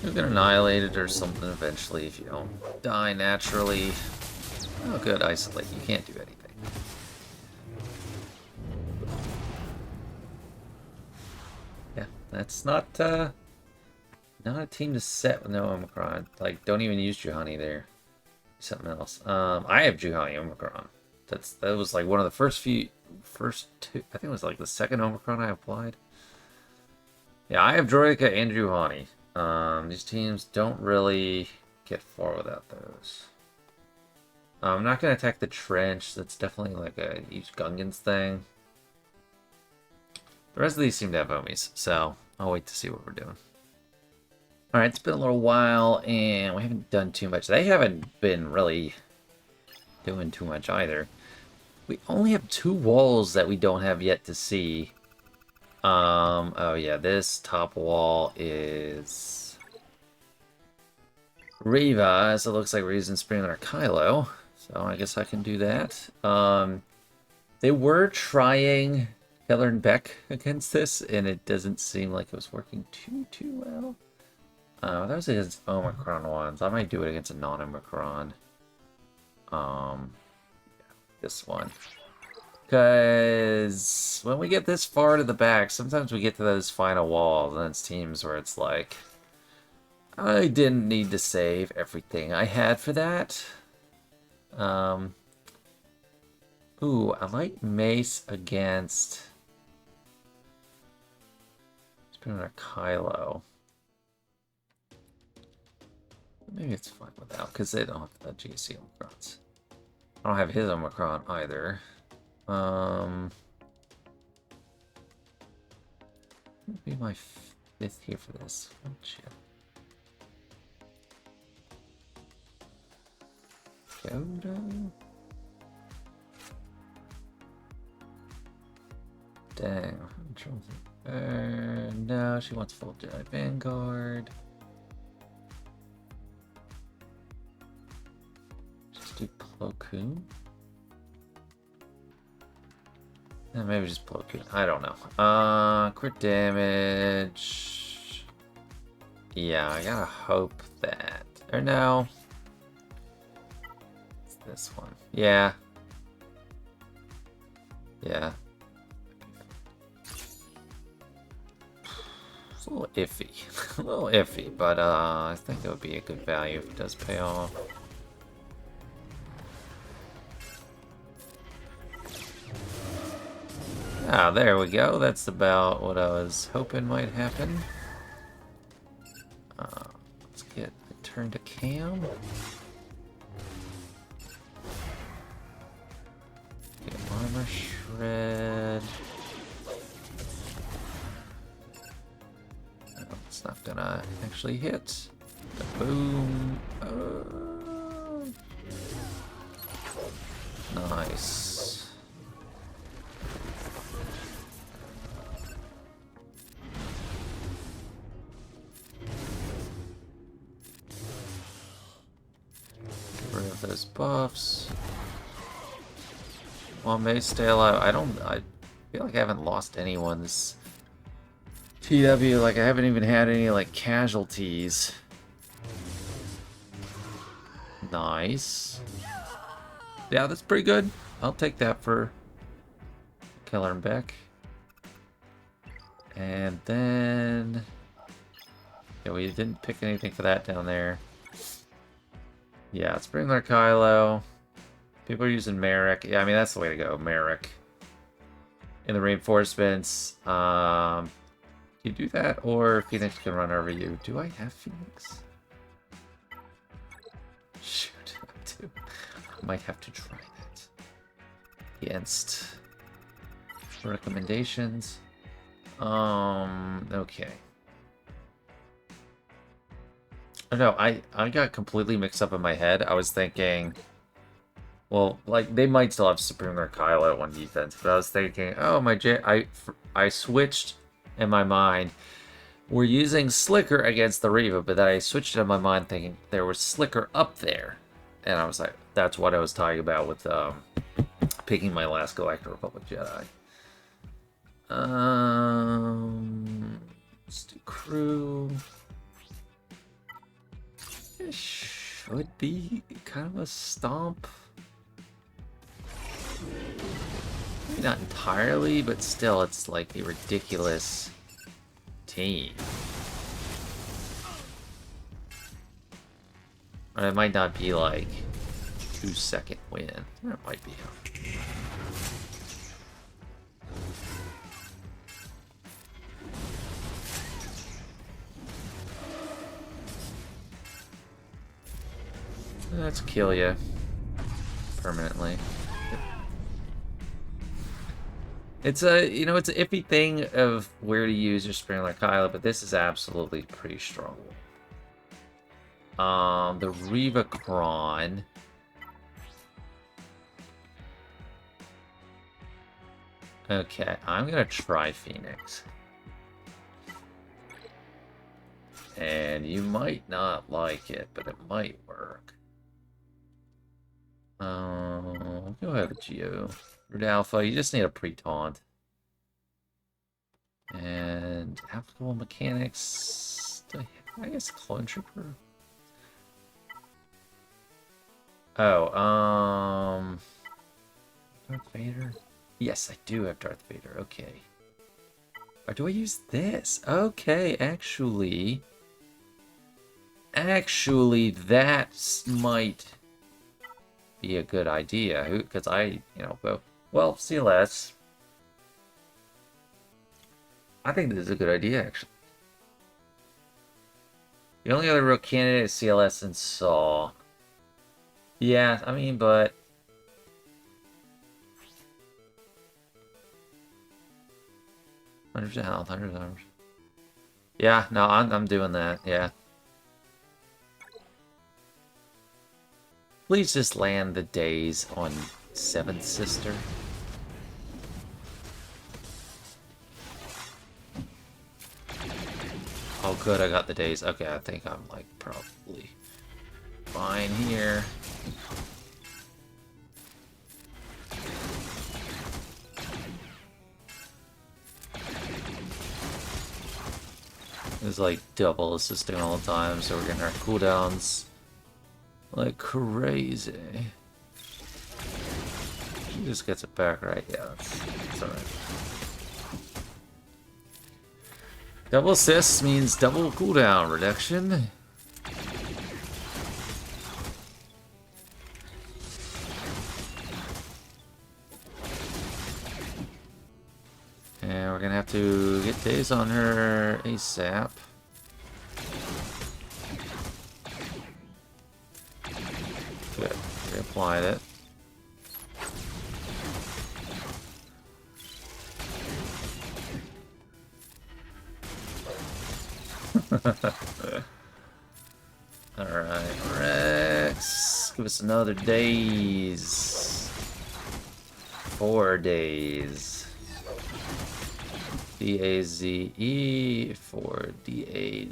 You'll get annihilated or something eventually if you don't die naturally. Oh good, isolate. You can't do anything. Yeah, that's not a team to set with no Omicron. Like, don't even use Juhani there. Something else. I have Juhani Omicron. That was like one of the first two. I think it was like the second Omicron I applied. Yeah, I have Droideka and Juhani. These teams don't really get far without those. I'm not going to attack the trench. That's definitely like a huge Gungans thing. The rest of these seem to have Omis, so I'll wait to see what we're doing. Alright, it's been a little while, and we haven't done too much. They haven't been really doing too much either. We only have 2 walls that we don't have yet to see. Oh yeah, this top wall is Reva, so it looks like we're using Spring or Kylo. So I guess I can do that. They were trying Keller and Beck against this, and it doesn't seem like it was working too well. That was against Omicron ones. I might do it against a non-Omicron. This one. Because when we get this far to the back, sometimes we get to those final walls, and it's teams where it's like, I didn't need to save everything I had for that. Ooh, I like Mace against Spooner Kylo. Maybe it's fine without, because they don't have the GC Omicrons. I don't have his Omicron either. Be my 5th here for this. Oh, shit. Holdo. Dang. No, she wants full Jedi Vanguard. Just do Plo Koon. Maybe just Plo Koon. I don't know. Crit damage. Yeah, I gotta hope that. Or no. It's this one. Yeah. Yeah. It's a little iffy. A little iffy, but I think that would be a good value if it does pay off. Ah, there we go. That's about what I was hoping might happen. Let's get a turn to cam. Get armor shred. Oh, it's not gonna actually hit. Boom. Oh. Nice. Those buffs. Well, may stay alive. I feel like I haven't lost anyone this TW. Like, I haven't even had any, like, casualties. Nice. Yeah, that's pretty good. I'll take that for Keller and Beck. And then... yeah, we didn't pick anything for that down there. Yeah, let's bring their Kylo. People are using Merrick. Yeah, I mean, that's the way to go. Merrick. In the reinforcements. You do that, or Phoenix can run over you. Do I have Phoenix? Shoot, I do. I might have to try that. Against recommendations. Okay. Oh, no, I got completely mixed up in my head. I was thinking, well, like, they might still have Supreme Kylo at one defense, but I was thinking, oh, I switched in my mind. We're using Slicker against the Reva, but then I switched in my mind thinking there was Slicker up there. And I was like, that's what I was talking about with picking my last Galactic Republic Jedi. Let's do crew. It should be kind of a stomp. Maybe not entirely, but still, it's like a ridiculous team. Or it might not be like 2-second win. Or it might be. Let's kill you permanently. It's a, it's an iffy thing of where to use your Spring like Kylo, but this is absolutely pretty strong. The Reva Cron. Okay, I'm gonna try Phoenix. And you might not like it, but it might work. Go ahead with Geo. Root Alpha, you just need a pre-taunt. And applicable mechanics. I guess Clone Trooper. Oh, Darth Vader? Yes, I do have Darth Vader. Okay. Or do I use this? Okay, actually, that might be a good idea. Because well, see less. I think this is a good idea, actually. The only other real candidate is CLS and Saw. Yeah, I mean, but 100% health, 100 hours. Yeah, no, I'm doing that. Yeah. Please just land the days on Seventh Sister. Oh, good, I got the days. Okay, I think I'm, like, probably fine here. It's like double assisting all the time, so we're getting our cooldowns like crazy. She just gets it back, right? Yeah, that's alright. Double assist means double cooldown reduction. And we're gonna have to get days on her ASAP. Good, reapplied it. Alright, Rex. Give us another days. 4 days. DAZE for DA.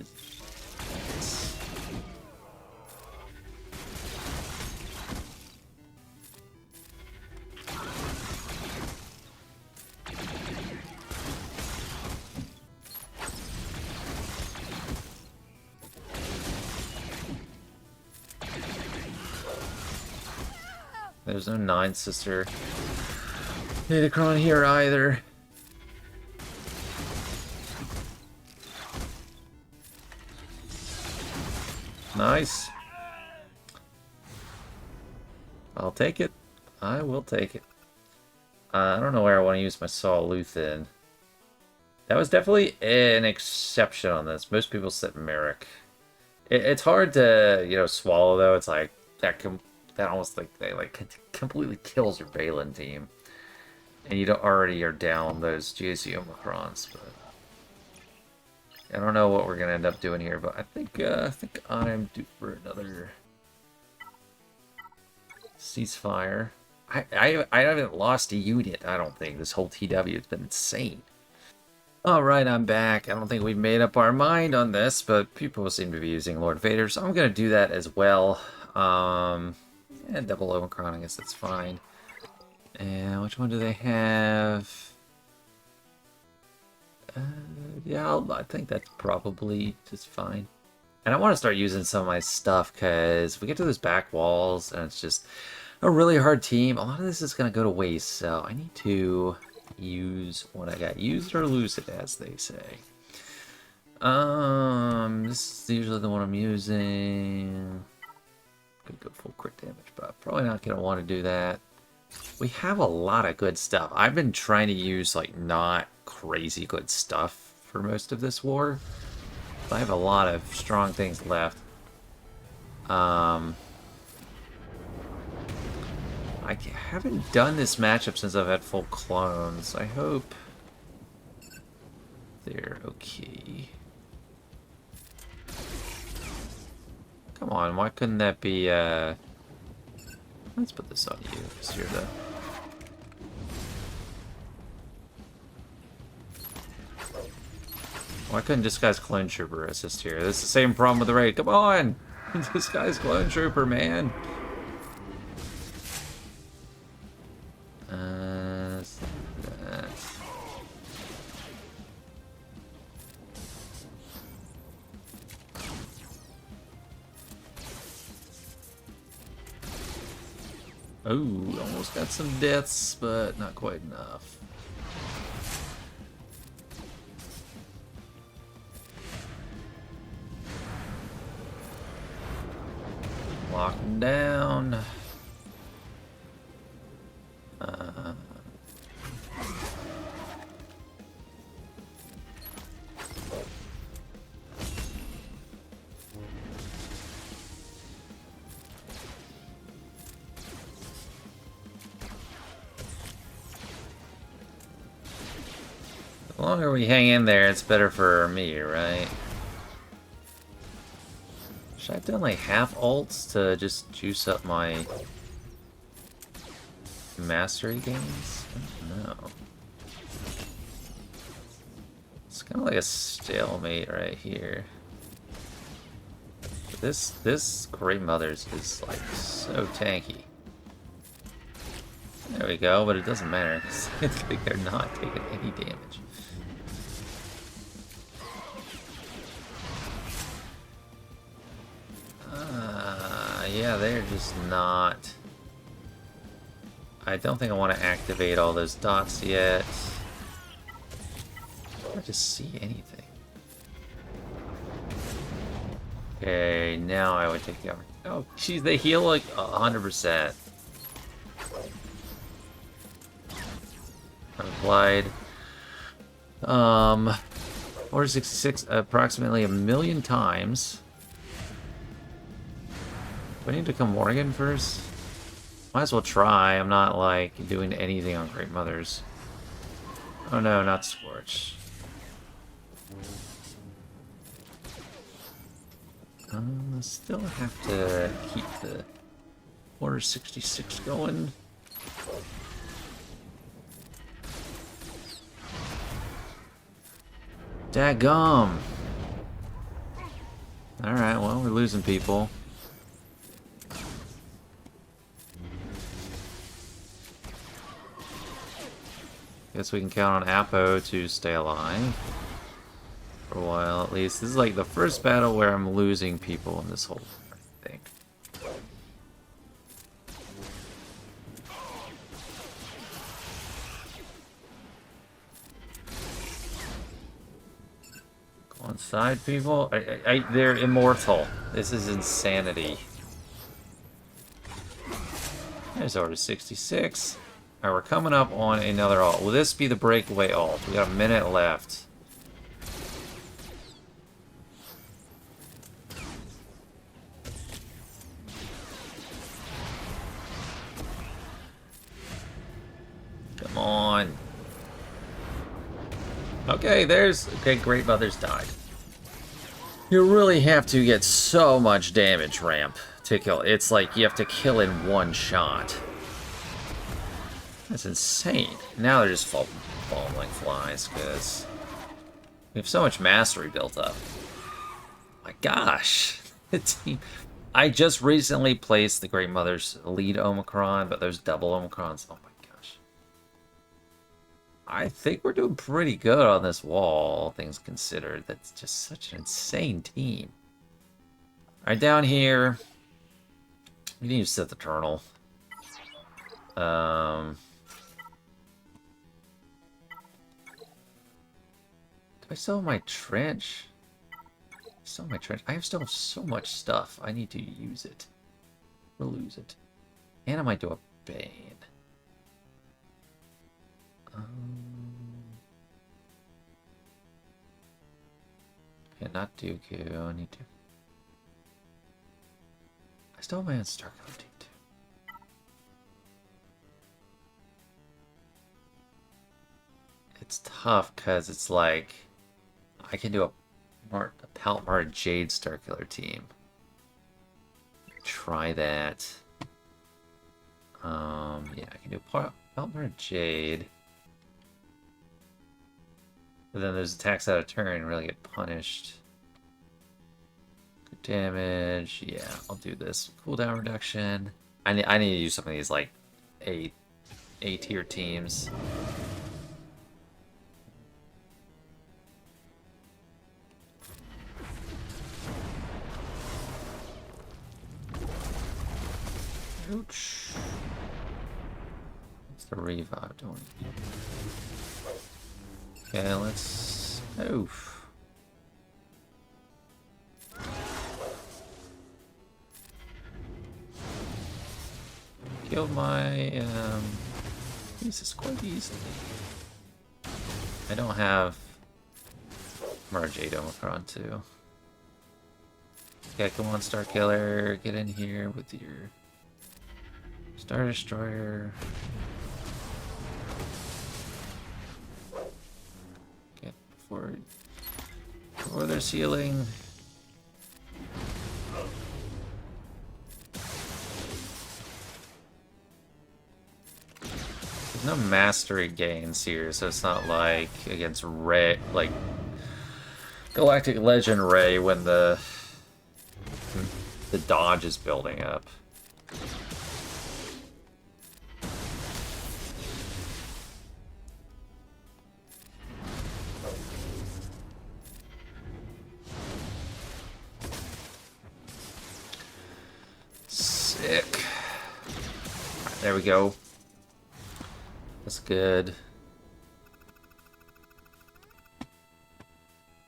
There's no 9 sister Hodacron here either. Nice. I'll take it. I will take it. I don't know where I want to use my Saw Luthen. That was definitely an exception on this. Most people set Merrick. It's hard to, swallow though. It's like that almost completely kills your Balin team. And you already are down those JC Omicrons, but I don't know what we're gonna end up doing here, but I think I'm due for another ceasefire. I haven't lost a unit, I don't think. This whole TW has been insane. Alright, I'm back. I don't think we've made up our mind on this, but people seem to be using Lord Vader, so I'm gonna do that as well. Yeah, double Omicron, I guess that's fine. And which one do they have? Yeah, I think that's probably just fine. And I want to start using some of my stuff, because we get to those back walls, and it's just a really hard team. A lot of this is going to go to waste, so I need to use what I got. Use it or lose it, as they say. This is usually the one I'm using. Could go full crit damage, but probably not going to want to do that. We have a lot of good stuff. I've been trying to use, like, not crazy good stuff for most of this war. But I have a lot of strong things left. I haven't done this matchup since I've had full clones. I hope they're okay. Come on, why couldn't that be, let's put this on you, because you're the... Why couldn't Disguise Clone Trooper assist here? This is the same problem with the raid. Come on! Disguise Clone Trooper, man! That. Oh, almost got some deaths, but not quite enough. Lock them down. The longer we hang in there, it's better for me, right? Should I have done like half ults to just juice up my mastery gains? I don't know. It's kind of like a stalemate right here. This Great Mothers is like so tanky. There we go, but it doesn't matter because they're not taking any damage. Yeah, they're just not... I don't think I want to activate all those dots yet. I don't just see anything. Okay, now I would take the opportunity. Oh, geez, they heal like 100%. Applied. 466 approximately 1,000,000 times. Do I need to come Morgan first? Might as well try. I'm not like doing anything on Great Mothers. Oh no, not Scorch. Still have to keep the Order 66 going. Daggum! Alright, well, we're losing people. Guess we can count on Apo to stay alive. For a while, at least. This is like the first battle where I'm losing people in this whole thing. Go inside, people. They're immortal. This is insanity. There's Order 66. Alright, we're coming up on another ult. Will this be the breakaway ult? We got a minute left. Come on. Okay, there's... Okay, Great Mothers died. You really have to get so much damage ramp to kill. It's like you have to kill in one shot. That's insane. Now they're just falling like flies because we have so much mastery built up. My gosh. I just recently placed the Great Mother's lead Omicron, but there's double Omicrons. Oh my gosh. I think we're doing pretty good on this wall, all things considered. That's just such an insane team. Alright, down here. We need to set the Eternal. Do I still have my trench? Still have my trench. I still have so much stuff. I need to use it. Or lose it. And I might do a Bane. Yeah, not Dooku. I need to. I still have my own Starkiller team too. It's tough because it's like I can do a Palmar Jade Starkiller team. Try that. Yeah, I can do Palmar Jade. But then there's attacks out of turn and really get punished. Good damage. Yeah, I'll do this. Cooldown reduction. I need to use some of these like A tier teams. Ouch. What's the Reva doing? Okay, let's... Oof. Killed my... Jesus, quite easily. I don't have... Jade Omicron, too. Okay, come on, Starkiller. Get in here with your... Star Destroyer. Get forward. Before their ceiling. There's no mastery gains here, so it's not like against Rey, like Galactic Legend Rey when the dodge is building up. There we go. That's good.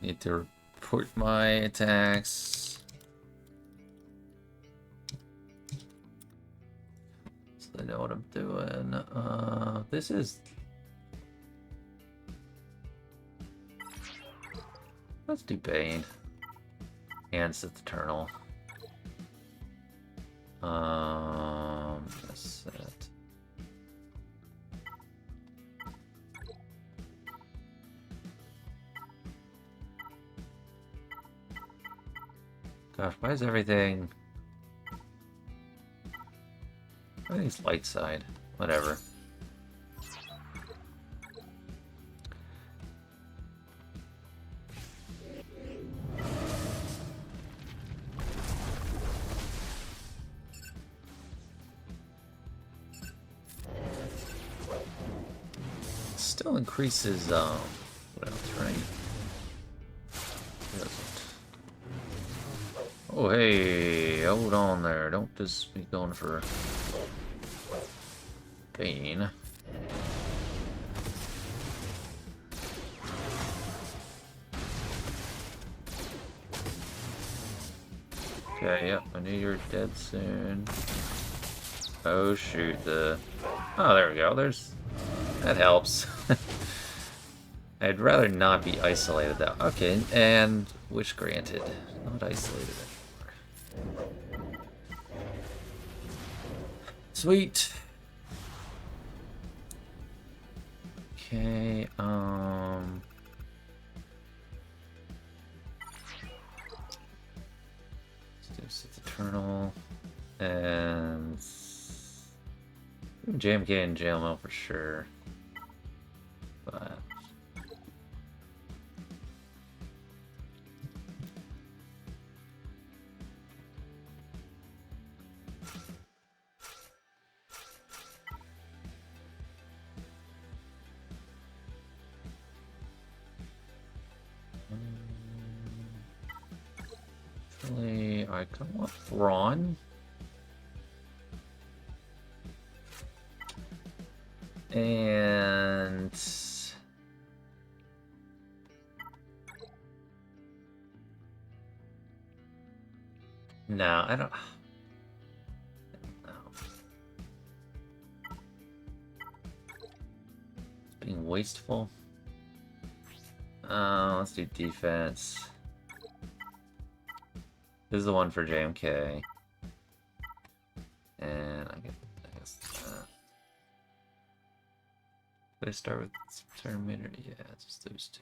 Need to report my attacks. So I know what I'm doing. This is... Let's do Bane. And set the Eternal. That's it. Gosh, why is everything... Everything's light side. Whatever. Still increases, what else, right? Oh, hey, hold on there. Don't just be going for Bane. Okay, yep, I knew you were dead soon. Oh, shoot, Oh, there we go. That helps. I'd rather not be isolated though. Okay, and wish granted. Not isolated anymore. Sweet. Okay, Sith Eternal. And JMK and JML for sure. But actually, I kind of want Cron. And no, I don't. No. It's being wasteful. Let's do defense. This is the one for JMK. And I guess did I start with Terminator? Yeah, it's just those two.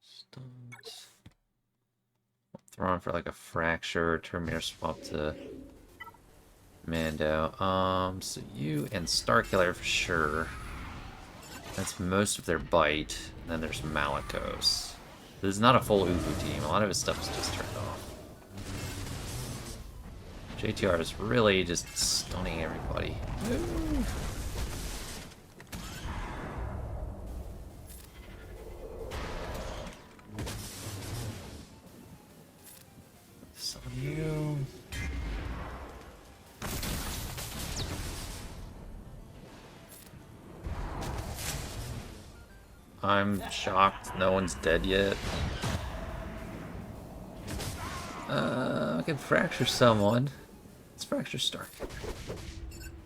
Stuns. Throw on for like a fracture, Terminator swap to Mando. So you and Starkiller for sure. That's most of their bite. And then there's Malicos. This is not a full Ufu team. A lot of his stuff is just turned off. JTR is really just stunning everybody. Ooh. You. I'm shocked no one's dead yet. I can fracture someone. Let's fracture Stark.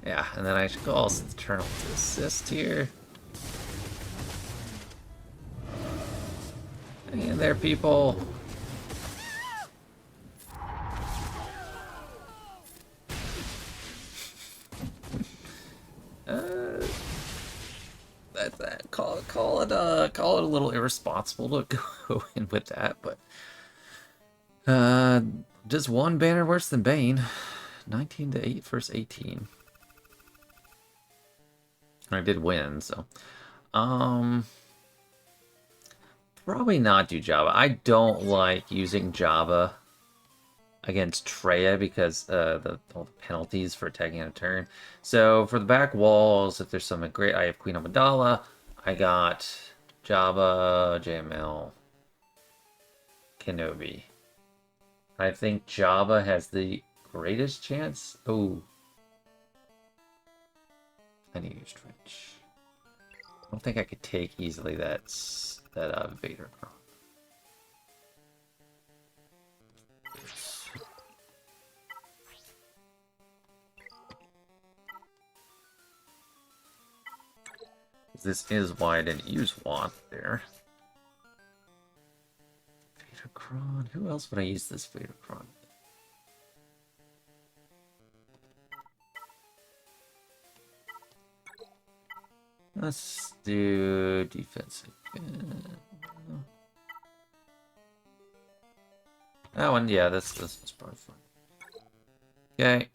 Yeah, and then I should call Sith Eternal to assist here. Hang in there, people. Call it a little irresponsible to go in with that, but just one banner worse than Bane. 19-8 versus 18. I did win, so probably not do Jabba. I don't like using Jabba against Traya because all the penalties for attacking on a turn. So for the back walls, if there's something great, I have Queen Amidala. I got Jabba, JML, Kenobi. I think Jabba has the greatest chance. Oh, I need to use Twitch. I don't think I could take easily that Vader Cron. This is why I didn't use Wampa there. Vader Cron. Who else would I use this Vader Cron? Let's do defense again. That one, yeah, this was probably fun. Okay.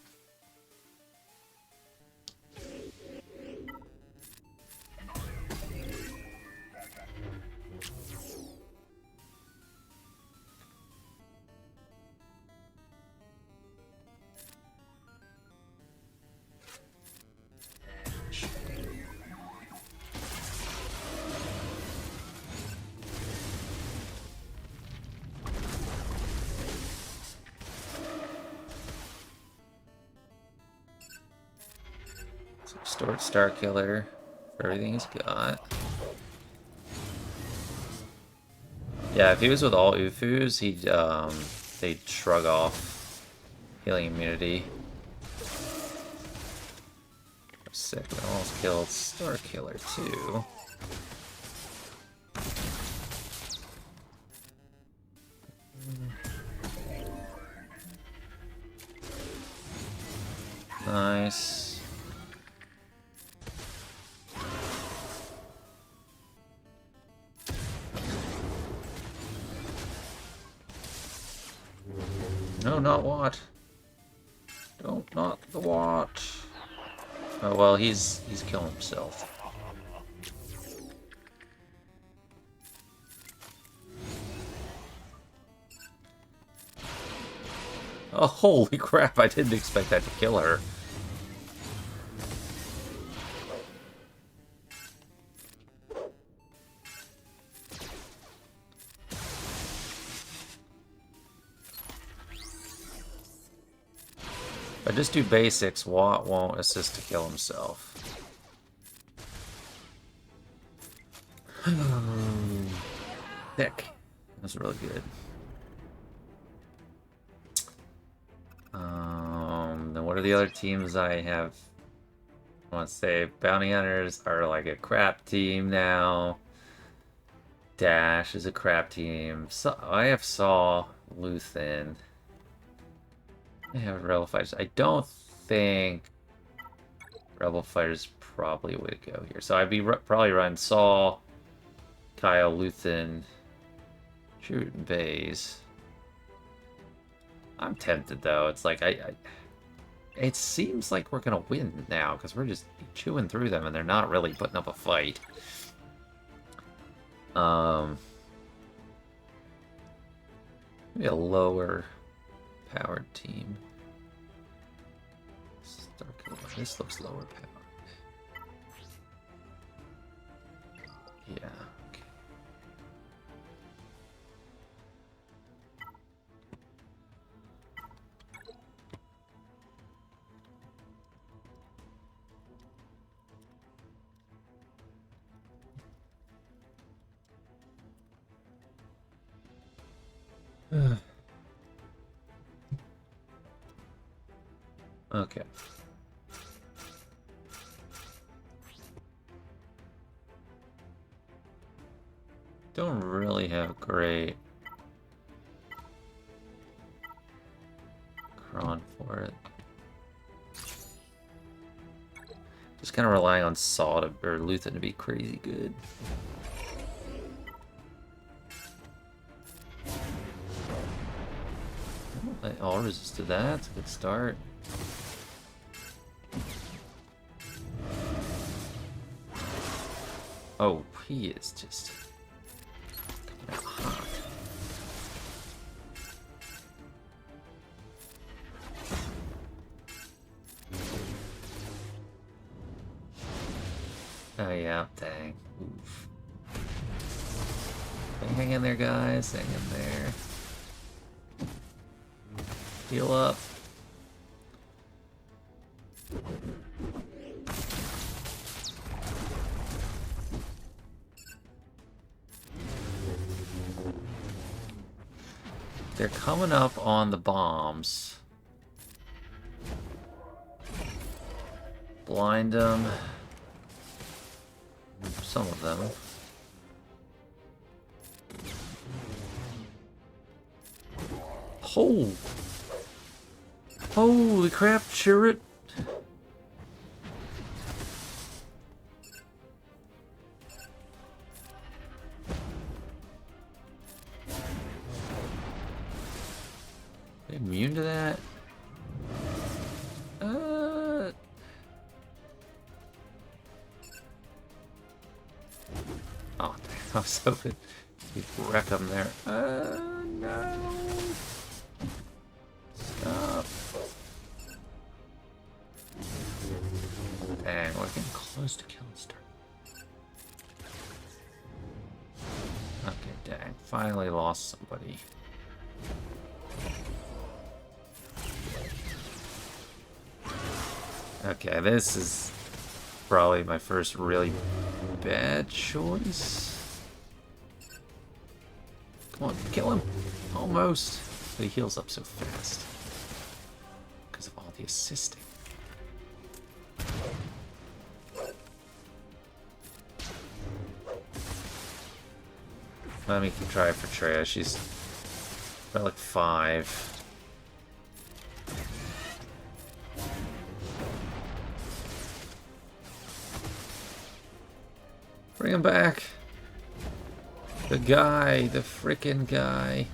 Stored Starkiller for everything he's got. Yeah, if he was with all Ufus, they'd shrug off healing immunity. Sick, we almost killed Starkiller too. Nice. No, not what? Don't not the what? Oh well, he's killing himself. Oh, holy crap, I didn't expect that to kill her. If I just do basics, Watt won't assist to kill himself. Thick. That's really good. Then what are the other teams I have? I want to say Bounty Hunters are like a crap team now. Dash is a crap team. So I have Saw, Luthen. I have Rebel Fighters. I don't think Rebel Fighters probably would go here. So I'd be probably running Saw, Kyle, Luthen, shooting Bays. I'm tempted though. It's like it seems like we're gonna win now because we're just chewing through them and they're not really putting up a fight. Maybe a lower powered team. This looks lower powered. Yeah. Okay. Don't really have great Cron for it. Just kind of relying on Saw to, or Luthen to be crazy good. They all resisted that. It's a good start. Oh, he is just coming out hot. Oh yeah, dang. Oof. Hang in there, guys. Hang in there. Heal up. They're coming up on the bombs. Blind them. Some of them. Oh! Holy crap, Chirrut! They immune to that? Oh, I was hoping you'd wreck them there. No! Stop. Dang, we're getting close to killing Star. Okay, dang. Finally lost somebody. Okay, this is probably my first really bad choice. Come on, kill him. Almost. But he heals up so fast. Because of all the assisting. Let me try for Traya. She's about like 5. Bring him back. The guy, the frickin' guy.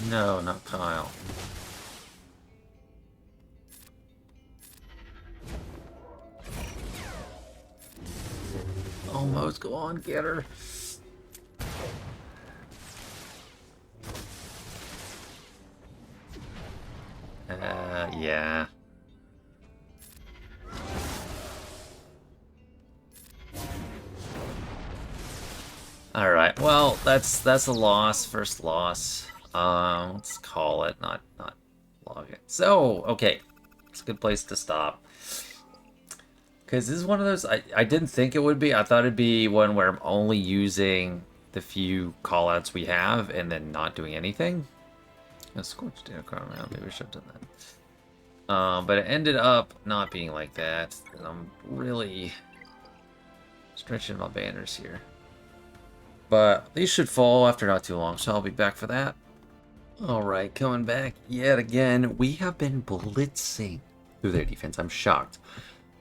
No, not Kyle. Almost, go on, get her. Yeah. All right. Well, that's a loss. First loss. Let's call it, not log it. So, okay, it's a good place to stop. Because this is one of those I didn't think it would be. I thought it'd be one where I'm only using the few callouts we have and then not doing anything. A scorched data cron around. Maybe I should have done that. But it ended up not being like that. And I'm really stretching my banners here. But these should fall after not too long, so I'll be back for that. Alright, coming back yet again. We have been blitzing through their defense. I'm shocked.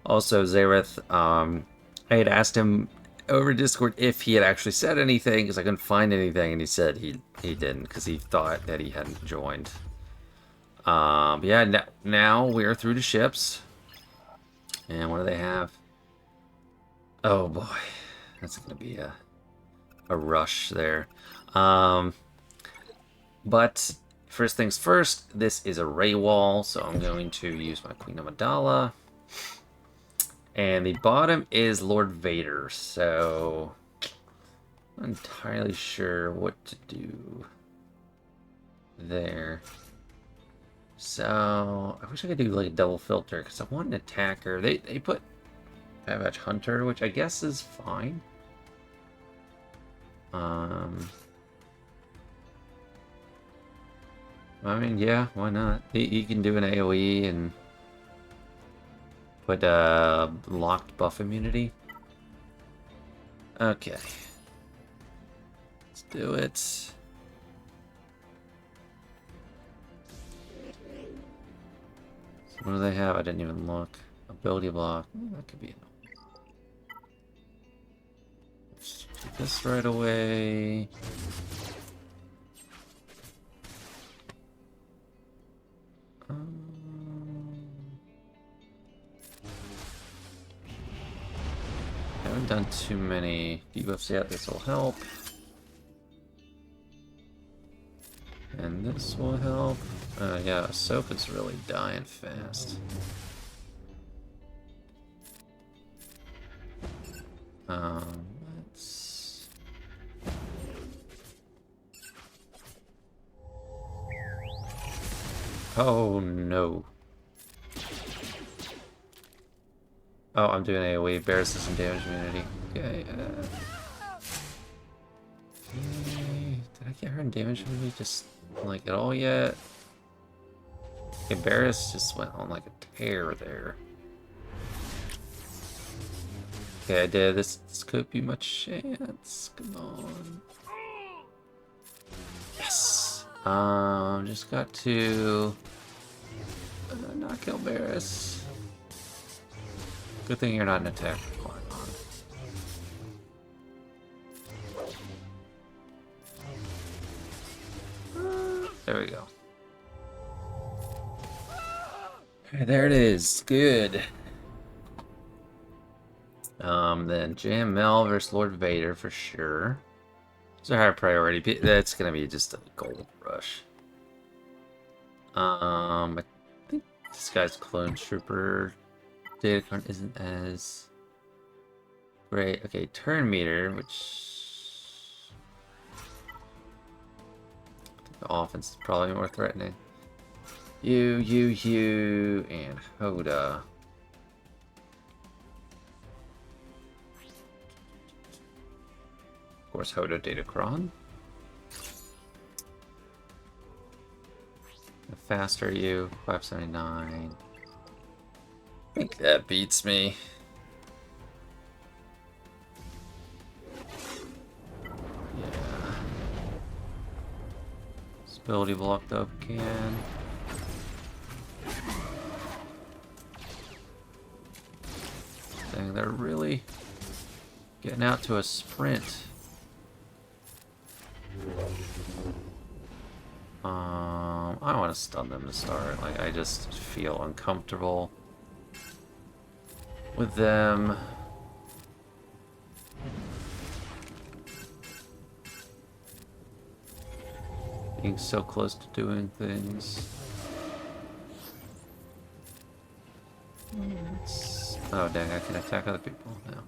Also, Xaereth, I had asked him over Discord if he had actually said anything, because I couldn't find anything, and he said he didn't, because he thought that he hadn't joined. But yeah, now we are through to ships. And what do they have? Oh boy, that's going to be a rush there. But first things first, this is a ray wall, so I'm going to use my Queen Amidala. And the bottom is Lord Vader, so I'm not entirely sure what to do there. So I wish I could do like a double filter, because I want an attacker. They put Savage Hunter, which I guess is fine. I mean, yeah, why not? He can do an AoE and put locked buff immunity. Okay. Let's do it. So what do they have? I didn't even look. Ability block. Oh, that could be enough. Let's do this right away. Haven't done too many debuffs yet. This will help. And this will help. Yeah, Ahsoka's really dying fast. Let's... Oh, no. Oh, I'm doing AoE. Barris does some damage immunity. Okay, okay. Did I get her in damage immunity just, like, at all yet? Okay, Barris just went on, like, a tear there. Okay, I did. This could be my chance. Come on. Yes! Just got to not kill Barris. Good thing you're not an attack required on. There we go. Okay, there it is. Good. Then JML versus Lord Vader for sure. Those are higher priority. That's gonna be just a gold rush. I think this guy's Clone Trooper Datacron isn't as great. Okay, turn meter, which I think the offense is probably more threatening. You, and Hoda. Of course, Holdo Datacron. How fast are you? 579. I think that beats me. Yeah. Ability blocked up again. Dang, they're really getting out to a sprint. want to stun them to start. Like, I just feel uncomfortable with them. Being so close to doing things. Oh dang, I can attack other people now.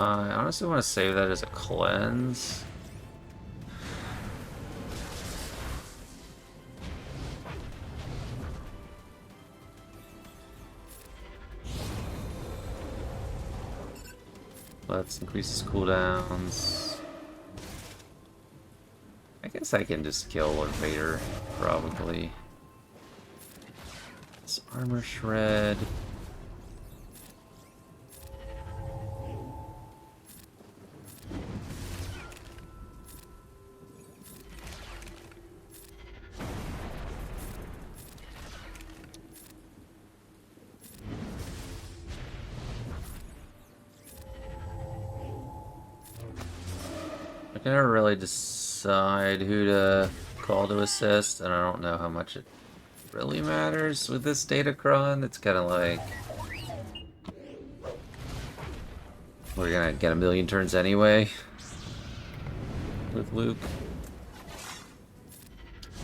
I honestly want to save that as a cleanse. Let's increase his cooldowns. I guess I can just kill Lord Vader, probably. This armor shred. I can never really decide who to call to assist, and I don't know how much it really matters with this Datacron. It's kind of like we're gonna get a million turns anyway with Luke.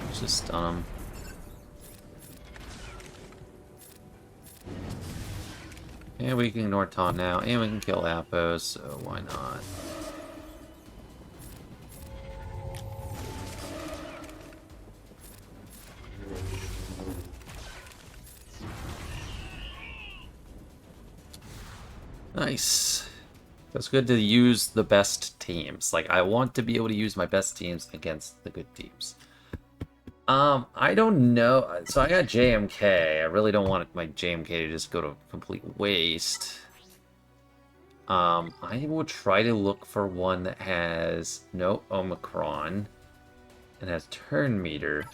Let's just stun him. And we can ignore Taunt now, and we can kill Apo, so why not? Nice. It's good to use the best teams. Like, I want to be able to use my best teams against the good teams. I don't know. So I got JMK. I really don't want my JMK to just go to complete waste. I will try to look for one that has no Omicron and has turn meter.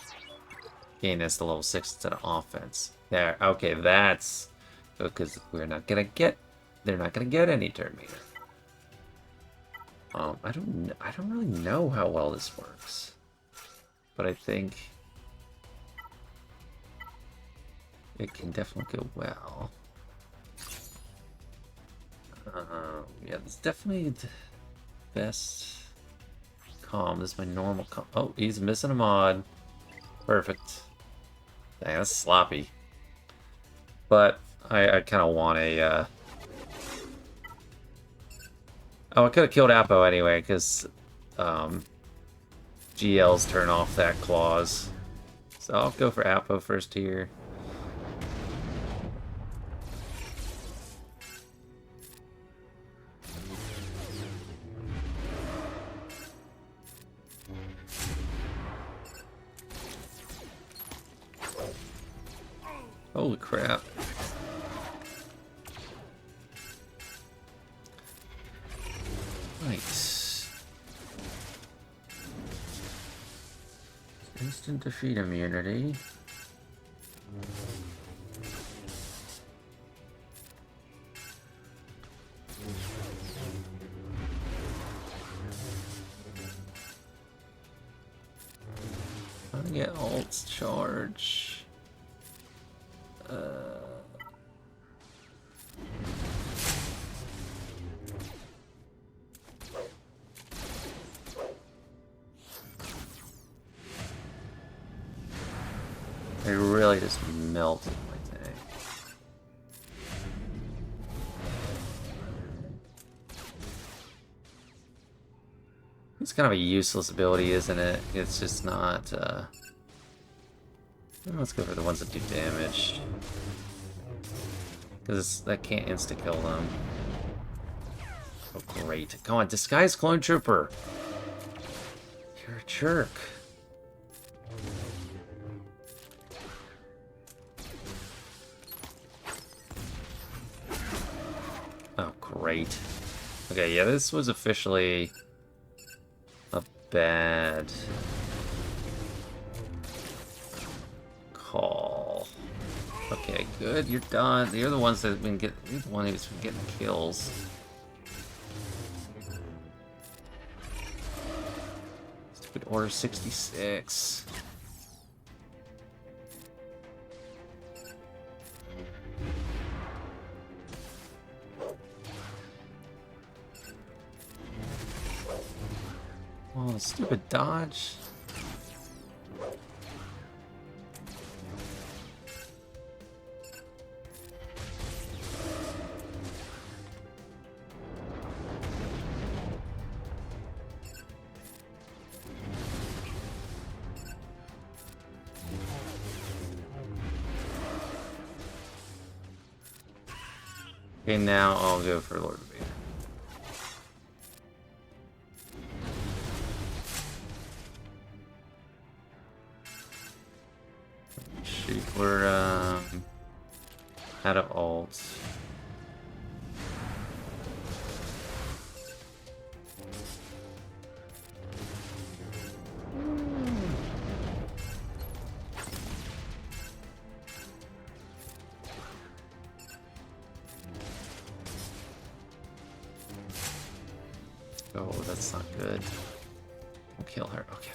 Gain us the level 6 instead of offense. There. Okay, that's because we're not gonna get. They're not gonna get any turn meter. I don't really know how well this works, but I think it can definitely go well. Yeah, it's definitely the best calm. This is my normal calm. Oh, he's missing a mod. Perfect. Dang, that's sloppy. But I kind of want a. Oh, I could have killed Apo anyway, because GLs turn off that clause. So I'll go for Apo first here. Holy crap. Right. Instant defeat immunity. I'm gonna get ult's charge. It really just melted my tank. It's kind of a useless ability, isn't it? It's just not, let's go for the ones that do damage. Because that can't insta-kill them. Oh, great. Come on, disguise clone trooper. You're a jerk. Oh, great. Okay, yeah, this was officially a bad call. Okay, good. You're done. You're the ones that have been getting. You're the one who's been getting kills. Stupid Order 66. Oh, stupid dodge. Okay, now I'll go for Lord Vader. Shoot, we're out of ult. Oh, that's not good. We'll kill her. Okay.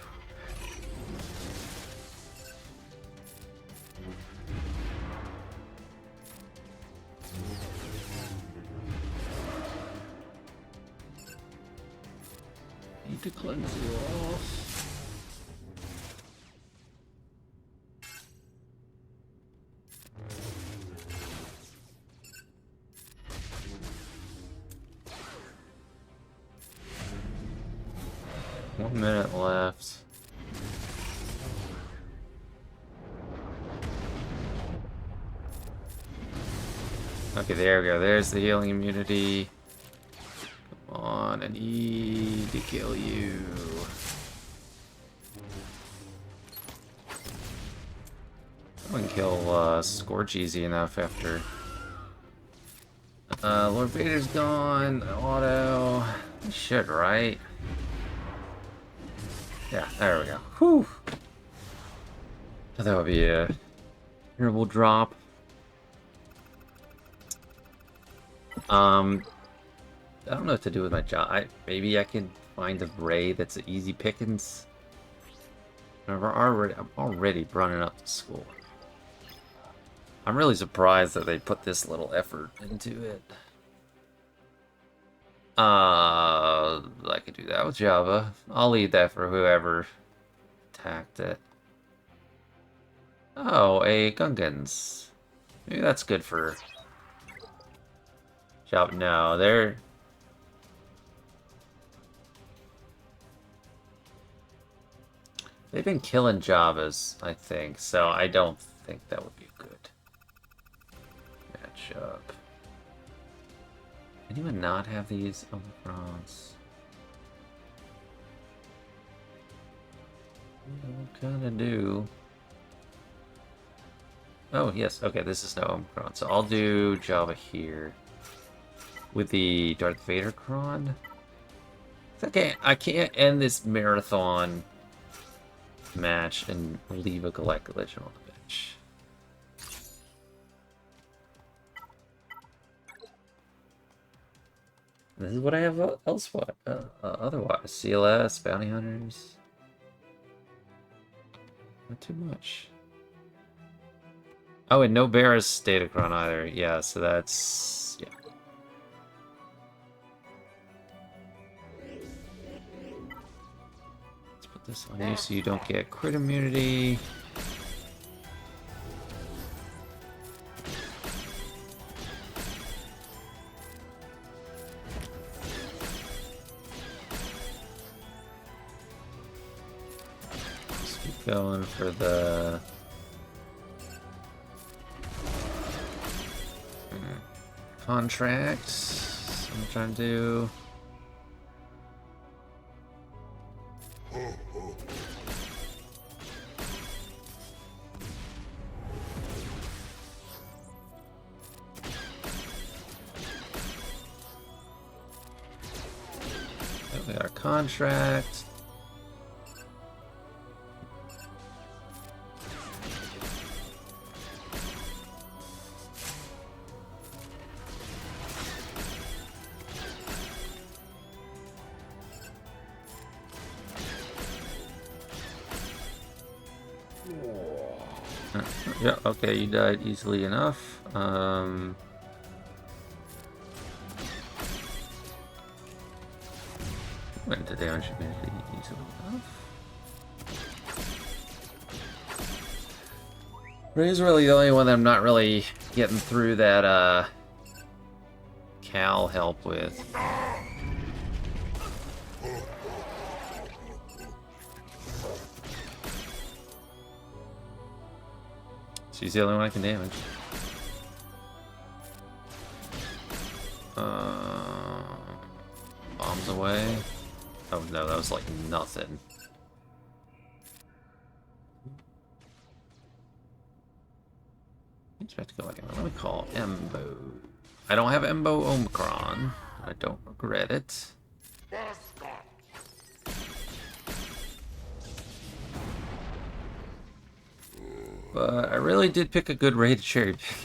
Need to cleanse you off. One minute left. Okay, there we go. There's the healing immunity. Come on, I need to kill you. I can kill Scorch easy enough after. Lord Vader's gone. Auto. I should, right? Yeah, there we go. Whew. That would be a terrible drop. I don't know what to do with my job. Maybe I can find a raid that's an easy pickings. I'm already running up to school. I'm really surprised that they put this little effort into it. I could do that with Jabba. I'll leave that for whoever attacked it. Oh, a Gungans. Maybe that's good for Jabba. No, they've been killing Jabbas, I think, so I don't think that would be a good matchup. Anyone not have these Omicrons? What kind of do? Oh, yes. Okay, this is no Omicron. So I'll do Jabba here with the Darth Vader Cron. Okay, I can't end this marathon match and leave a Galactic Legend on the bench. This is what I have elsewhere. Otherwise, CLS, Bounty Hunters. Not too much. Oh, and no Barris Datacron either. Yeah, so that's... yeah. Let's put this on you so you don't get crit immunity. Going for the contract. I'm trying to do. We got our contract. Yeah, okay, you died easily enough. Went into damage immediately easily enough. Ray's really the only one that I'm not really getting through that Cal help with. She's the only one I can damage. Bombs away. Oh no, that was like nothing. I have to go back and let me call Embo. I don't have Embo Omicron. I don't regret it. But I really did pick a good raid cherry pick.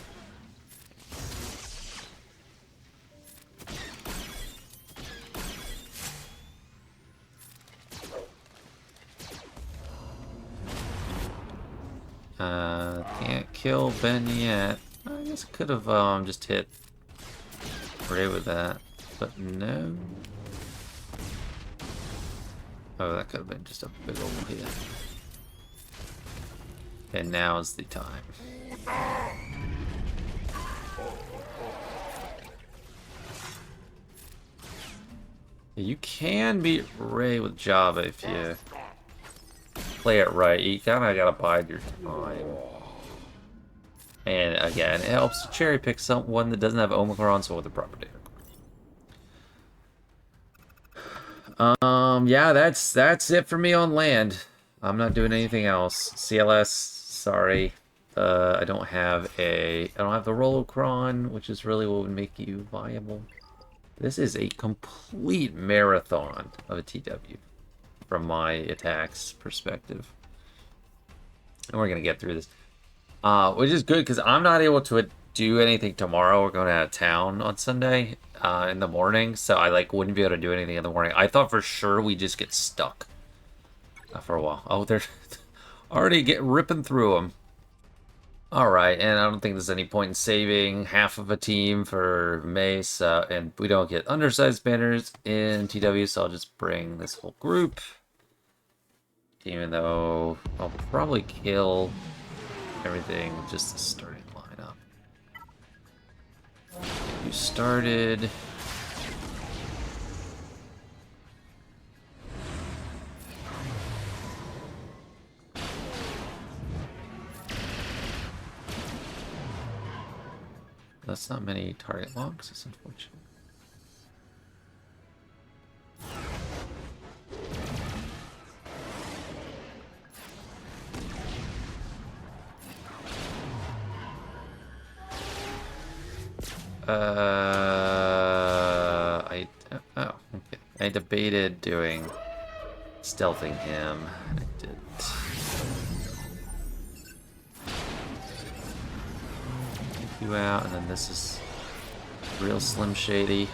Can't kill Ben yet. I guess I could have just hit Ray with that, but no. Oh, that could have been just a big old hit. And now is the time. You can beat Ray with Jabba if you play it right. You kind of gotta bide your time. And again, it helps to cherry pick one that doesn't have Omicron, so with the proper data. Yeah, that's it for me on land. I'm not doing anything else. CLS, sorry. I don't have the Holocron, which is really what would make you viable. This is a complete marathon of a TW from my attacks perspective. And we're gonna get through this. Which is good because I'm not able to do anything tomorrow. We're going out of town on Sunday in the morning, so I wouldn't be able to do anything in the morning. I thought for sure we just get stuck for a while. Oh, they're already ripping through them. All right, and I don't think there's any point in saving half of a team for Mace, and we don't get undersized banners in TW, so I'll just bring this whole group. Even though I'll probably kill everything with just the starting lineup. You started. That's not many target locks, it's unfortunate. I debated doing stealthing him. I didn't. Take you out, and then this is real Slim Shady.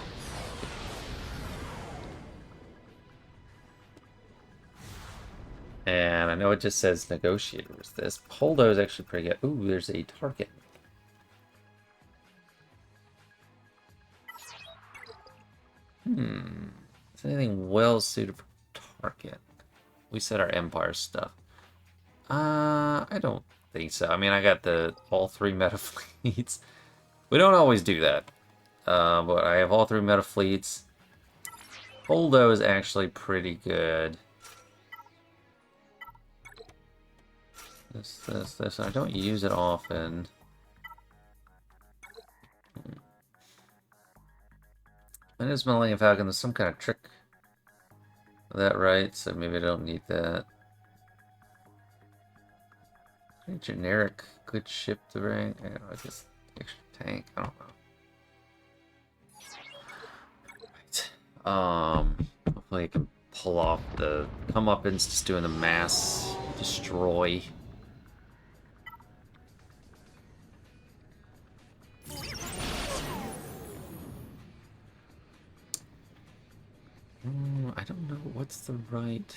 And I know it just says Negotiator was this. Holdo is actually pretty good. Ooh, there's a target. Is anything well suited for target? We said our Empire stuff. I don't think so. I mean, I got all three meta fleets. We don't always do that. But I have all three meta fleets. Holdo is actually pretty good. This. I don't use it often. When is Millennium Falcon? There's some kind of trick. that right? So maybe I don't need that. Any generic good ship to bring? I don't know, just extra tank. I don't know. Right. Hopefully I can pull off the comeuppance, just doing the mass destroy. I don't know what's the right.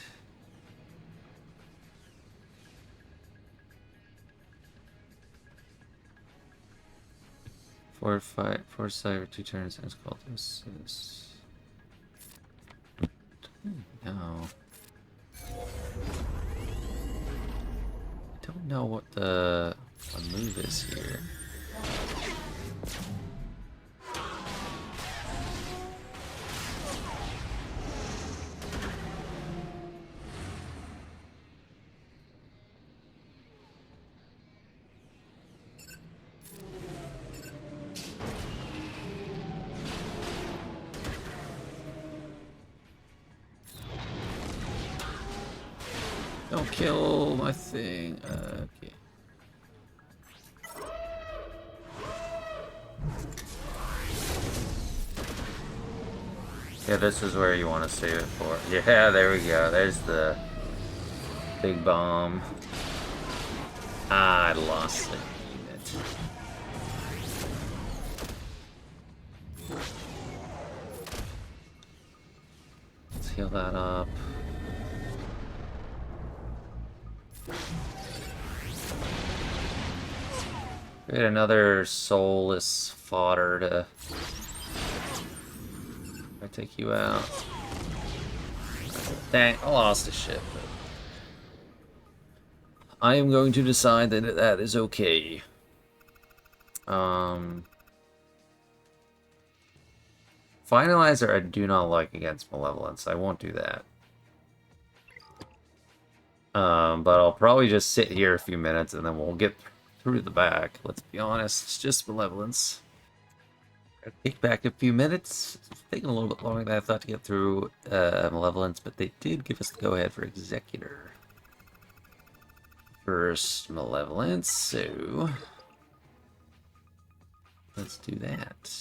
Four cyber, 2 turns, and it's called this. No. I don't know what the move is here. Don't kill my thing. Okay. Yeah, this is where you want to save it for. Yeah, there we go. There's the big bomb. Ah, I lost it. Let's heal that up. Get another soulless fodder to take you out. Dang, I lost the ship. I am going to decide that that is okay. Finalizer I do not like against Malevolence. I won't do that. But I'll probably just sit here a few minutes and then we'll get through the back. Let's be honest, it's just Malevolence. Take back a few minutes. It's taking a little bit longer than I thought to get through Malevolence, but they did give us the go-ahead for Executor. First Malevolence, so let's do that.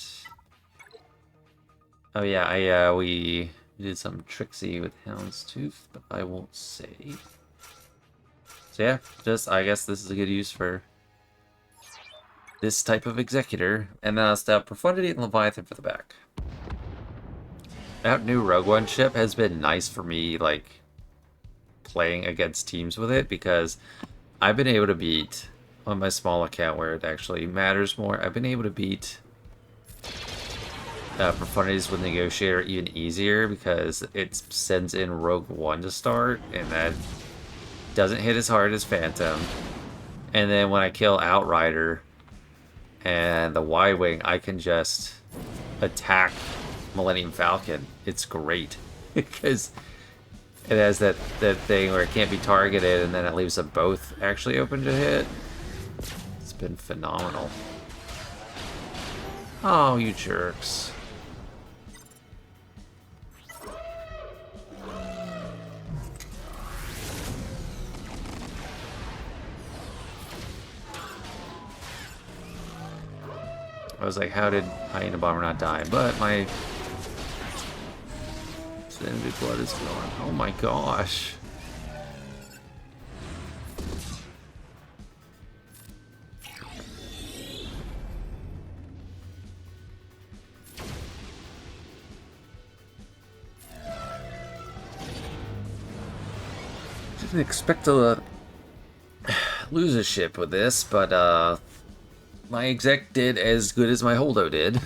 Oh yeah, we did some tricksy with Houndstooth, but I won't save. So yeah, I guess this is a good use for this type of Executor. And then I'll stop Profundity and Leviathan for the back. That new Rogue One ship has been nice for me, like, playing against teams with it, because I've been able to beat, on my small account where it actually matters more, I've been able to beat Profundities with Negotiator even easier, because it sends in Rogue One to start, and that doesn't hit as hard as Phantom. And then when I kill Outrider and the Y-Wing, I can just attack Millennium Falcon. It's great because it has that thing where it can't be targeted, and then it leaves them both actually open to hit. It's been phenomenal. Oh, you jerks. I was like, how did Hyena Bomber not die? But my Sanity blood is gone. Oh my gosh. Didn't expect to lose a ship with this, but my exec did as good as my Holdo did,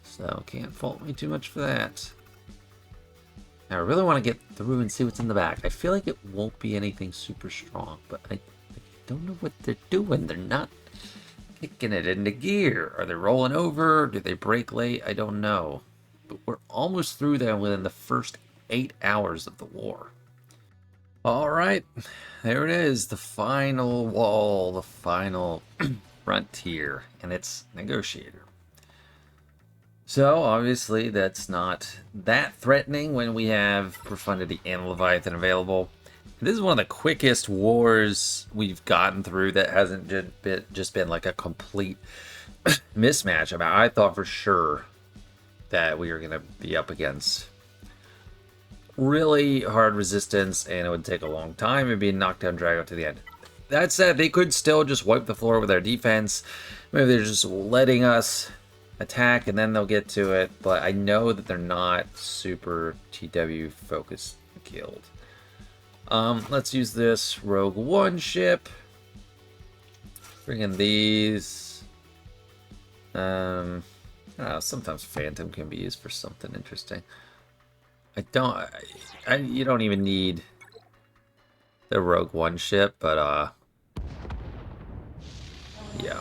so can't fault me too much for that. Now I really want to get through and see what's in the back. I feel like it won't be anything super strong, but I don't know what they're doing. They're not kicking it into gear. Are they rolling over? Do they break late? I don't know. But we're almost through them within the first 8 hours of the war. Alright, there it is. The final wall, the final frontier, and it's Negotiator. So, obviously, that's not that threatening when we have Profundity and Leviathan available. This is one of the quickest wars we've gotten through that hasn't just been like a complete mismatch. I mean, I thought for sure that we were going to be up against really hard resistance and it would take a long time and be a knockdown drag out to the end. That said, they could still just wipe the floor with their defense. Maybe they're just letting us attack and then they'll get to it, but I know that they're not super TW focused killed. Let's use this Rogue One ship. Bring in these. Sometimes Phantom can be used for something interesting. You don't even need the Rogue One ship, but yeah.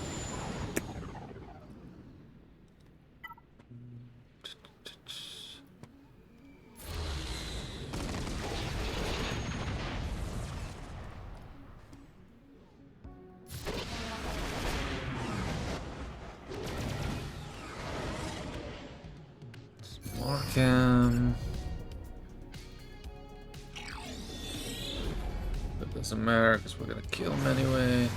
Mark him. That doesn't matter because we're gonna kill him anyway.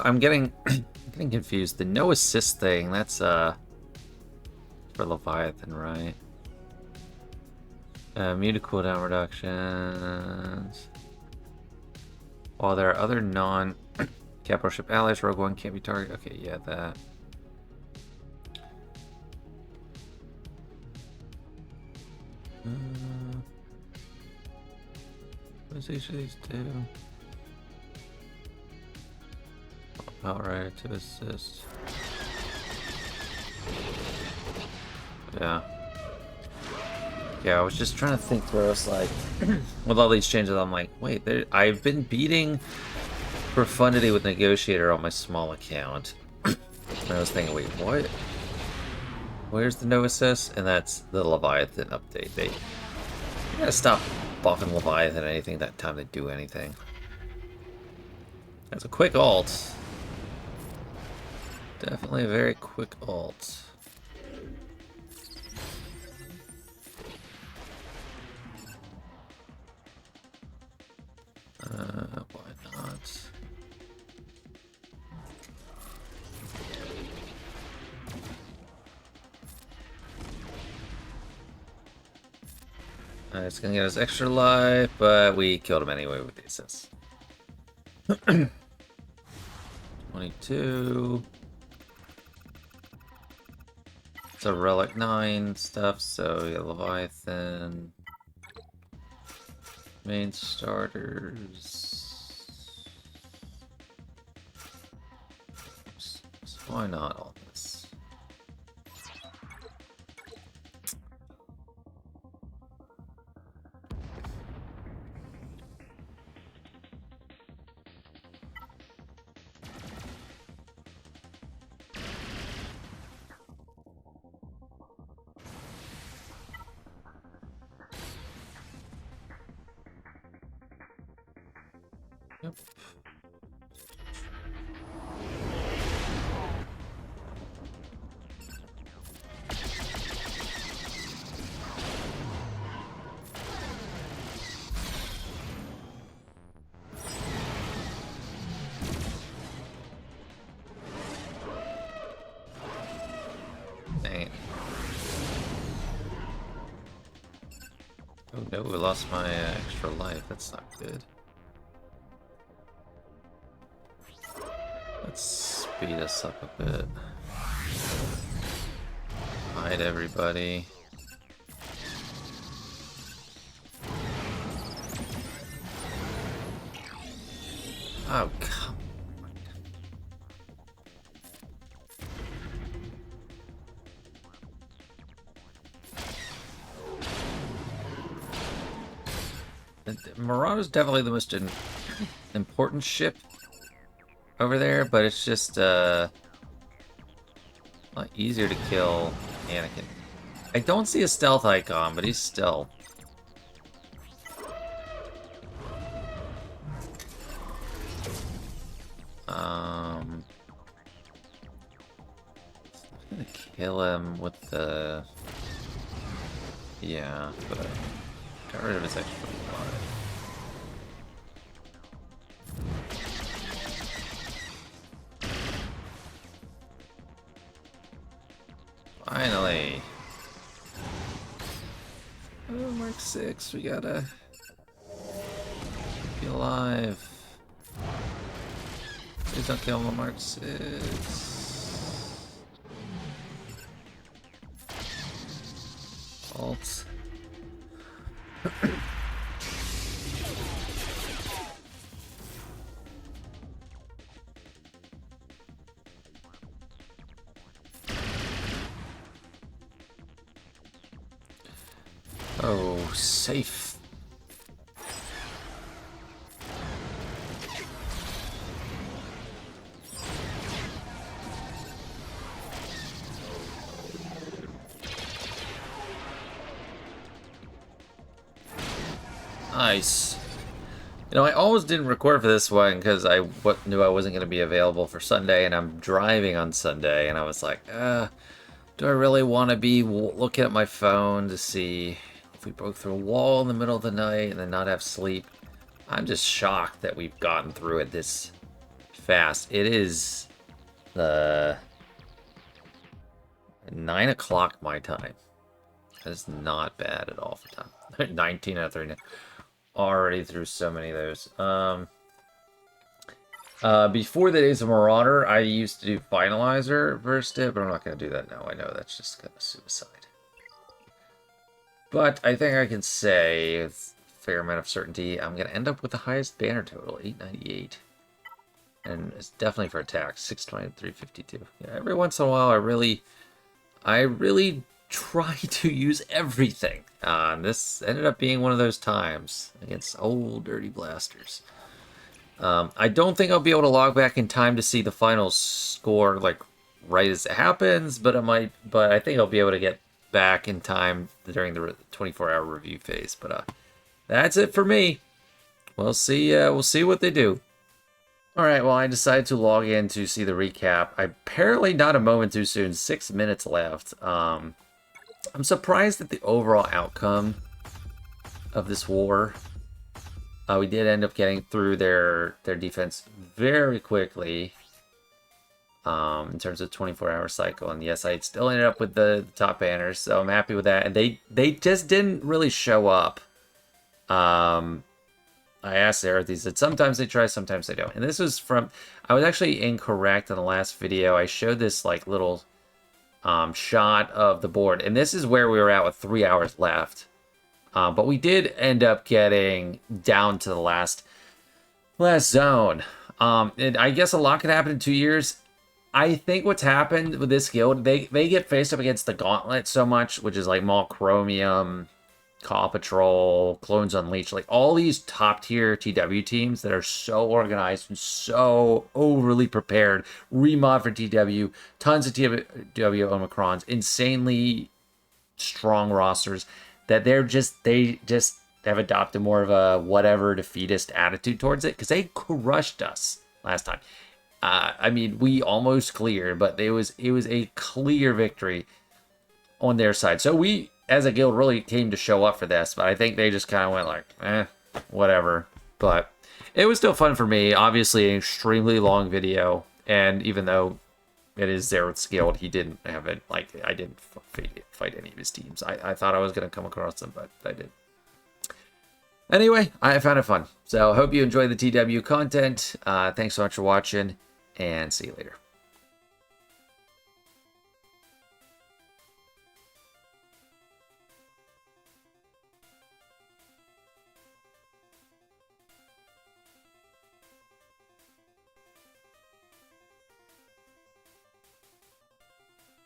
I'm getting confused. The no assist thing, that's for Leviathan, right? Muted cooldown reductions. While there are other non-capital ship allies, Rogue One can't be targeted. Okay, yeah, that. What does each of these do? Outright to assist. Yeah. Yeah, I was just trying to think where I was like, with all these changes, I'm like, wait, I've been beating Profundity with Negotiator on my small account. And I was thinking, wait, what? Where's the no assist? And that's the Leviathan update. They gotta stop buffing Leviathan anything that time they do anything. That's a quick ult. Definitely a very quick ult. Why not? It's gonna get us extra life, but we killed him anyway with the assist. 22. It's a Relic 9 stuff, so yeah, Leviathan. Main starters. So why not all this? Yep. Dang it. Oh no, we lost my extra life. That's not good. Let's speed us up a bit. Hide everybody. Oh, come on. Marauder's definitely the most important ship over there, but it's just a lot easier to kill Anakin. I don't see a stealth icon, but he's stealth. I'm gonna kill him with the... Yeah, but I got rid of his extra blood. Finally! Oh, Mark 6, we gotta be alive. Please don't kill him on Mark 6. Alt. Oh, safe. Nice. You know, I almost didn't record for this one because I knew I wasn't going to be available for Sunday, and I'm driving on Sunday, and I was like, do I really want to be looking at my phone to see if we broke through a wall in the middle of the night and then not have sleep? I'm just shocked that we've gotten through it this fast. It is 9 o'clock my time. That is not bad at all for time. 19 out of 39. Already through so many of those. Before the days of Marauder, I used to do Finalizer first dip, but I'm not going to do that now. I know that's just kind of suicide. But I think I can say with a fair amount of certainty, I'm going to end up with the highest banner total, 898. And it's definitely for attacks, 620 to 352. Yeah, every once in a while, I really try to use everything. This ended up being one of those times against old dirty blasters. I don't think I'll be able to log back in time to see the final score like right as it happens, but I think I'll be able to get back in time during the 24-hour review phase. But that's it for me. We'll see what they do. All right, well, I decided to log in to see the recap. Apparently not a moment too soon. 6 minutes left. I'm surprised at the overall outcome of this war. We did end up getting through their defense very quickly in terms of 24-hour cycle. And yes, I still ended up with the top banners, so I'm happy with that. And they just didn't really show up. I asked Xaereth, he said sometimes they try, sometimes they don't. And this was from... I was actually incorrect in the last video. I showed this like little... shot of the board, and this is where we were at with 3 hours left, but we did end up getting down to the last zone, and I guess a lot could happen in 2 years. I think what's happened with this guild, they get faced up against the Gauntlet so much, which is like Maul, Chromium, Call Patrol, Clones Unleashed, like all these top tier TW teams that are so organized and so overly prepared, remod for TW, tons of TW Omicrons, insanely strong rosters, that they just have adopted more of a whatever defeatist attitude towards it, because they crushed us last time. I mean, we almost cleared, but it was a clear victory on their side. So we, as a guild, really came to show up for this, but I think they just kind of went like, whatever. But it was still fun for me. Obviously, an extremely long video, and even though it is Xaereth's guild, he didn't have it, like, I didn't fight any of his teams. I thought I was going to come across them, but I didn't. Anyway, I found it fun. So I hope you enjoy the TW content. Thanks so much for watching, and see you later.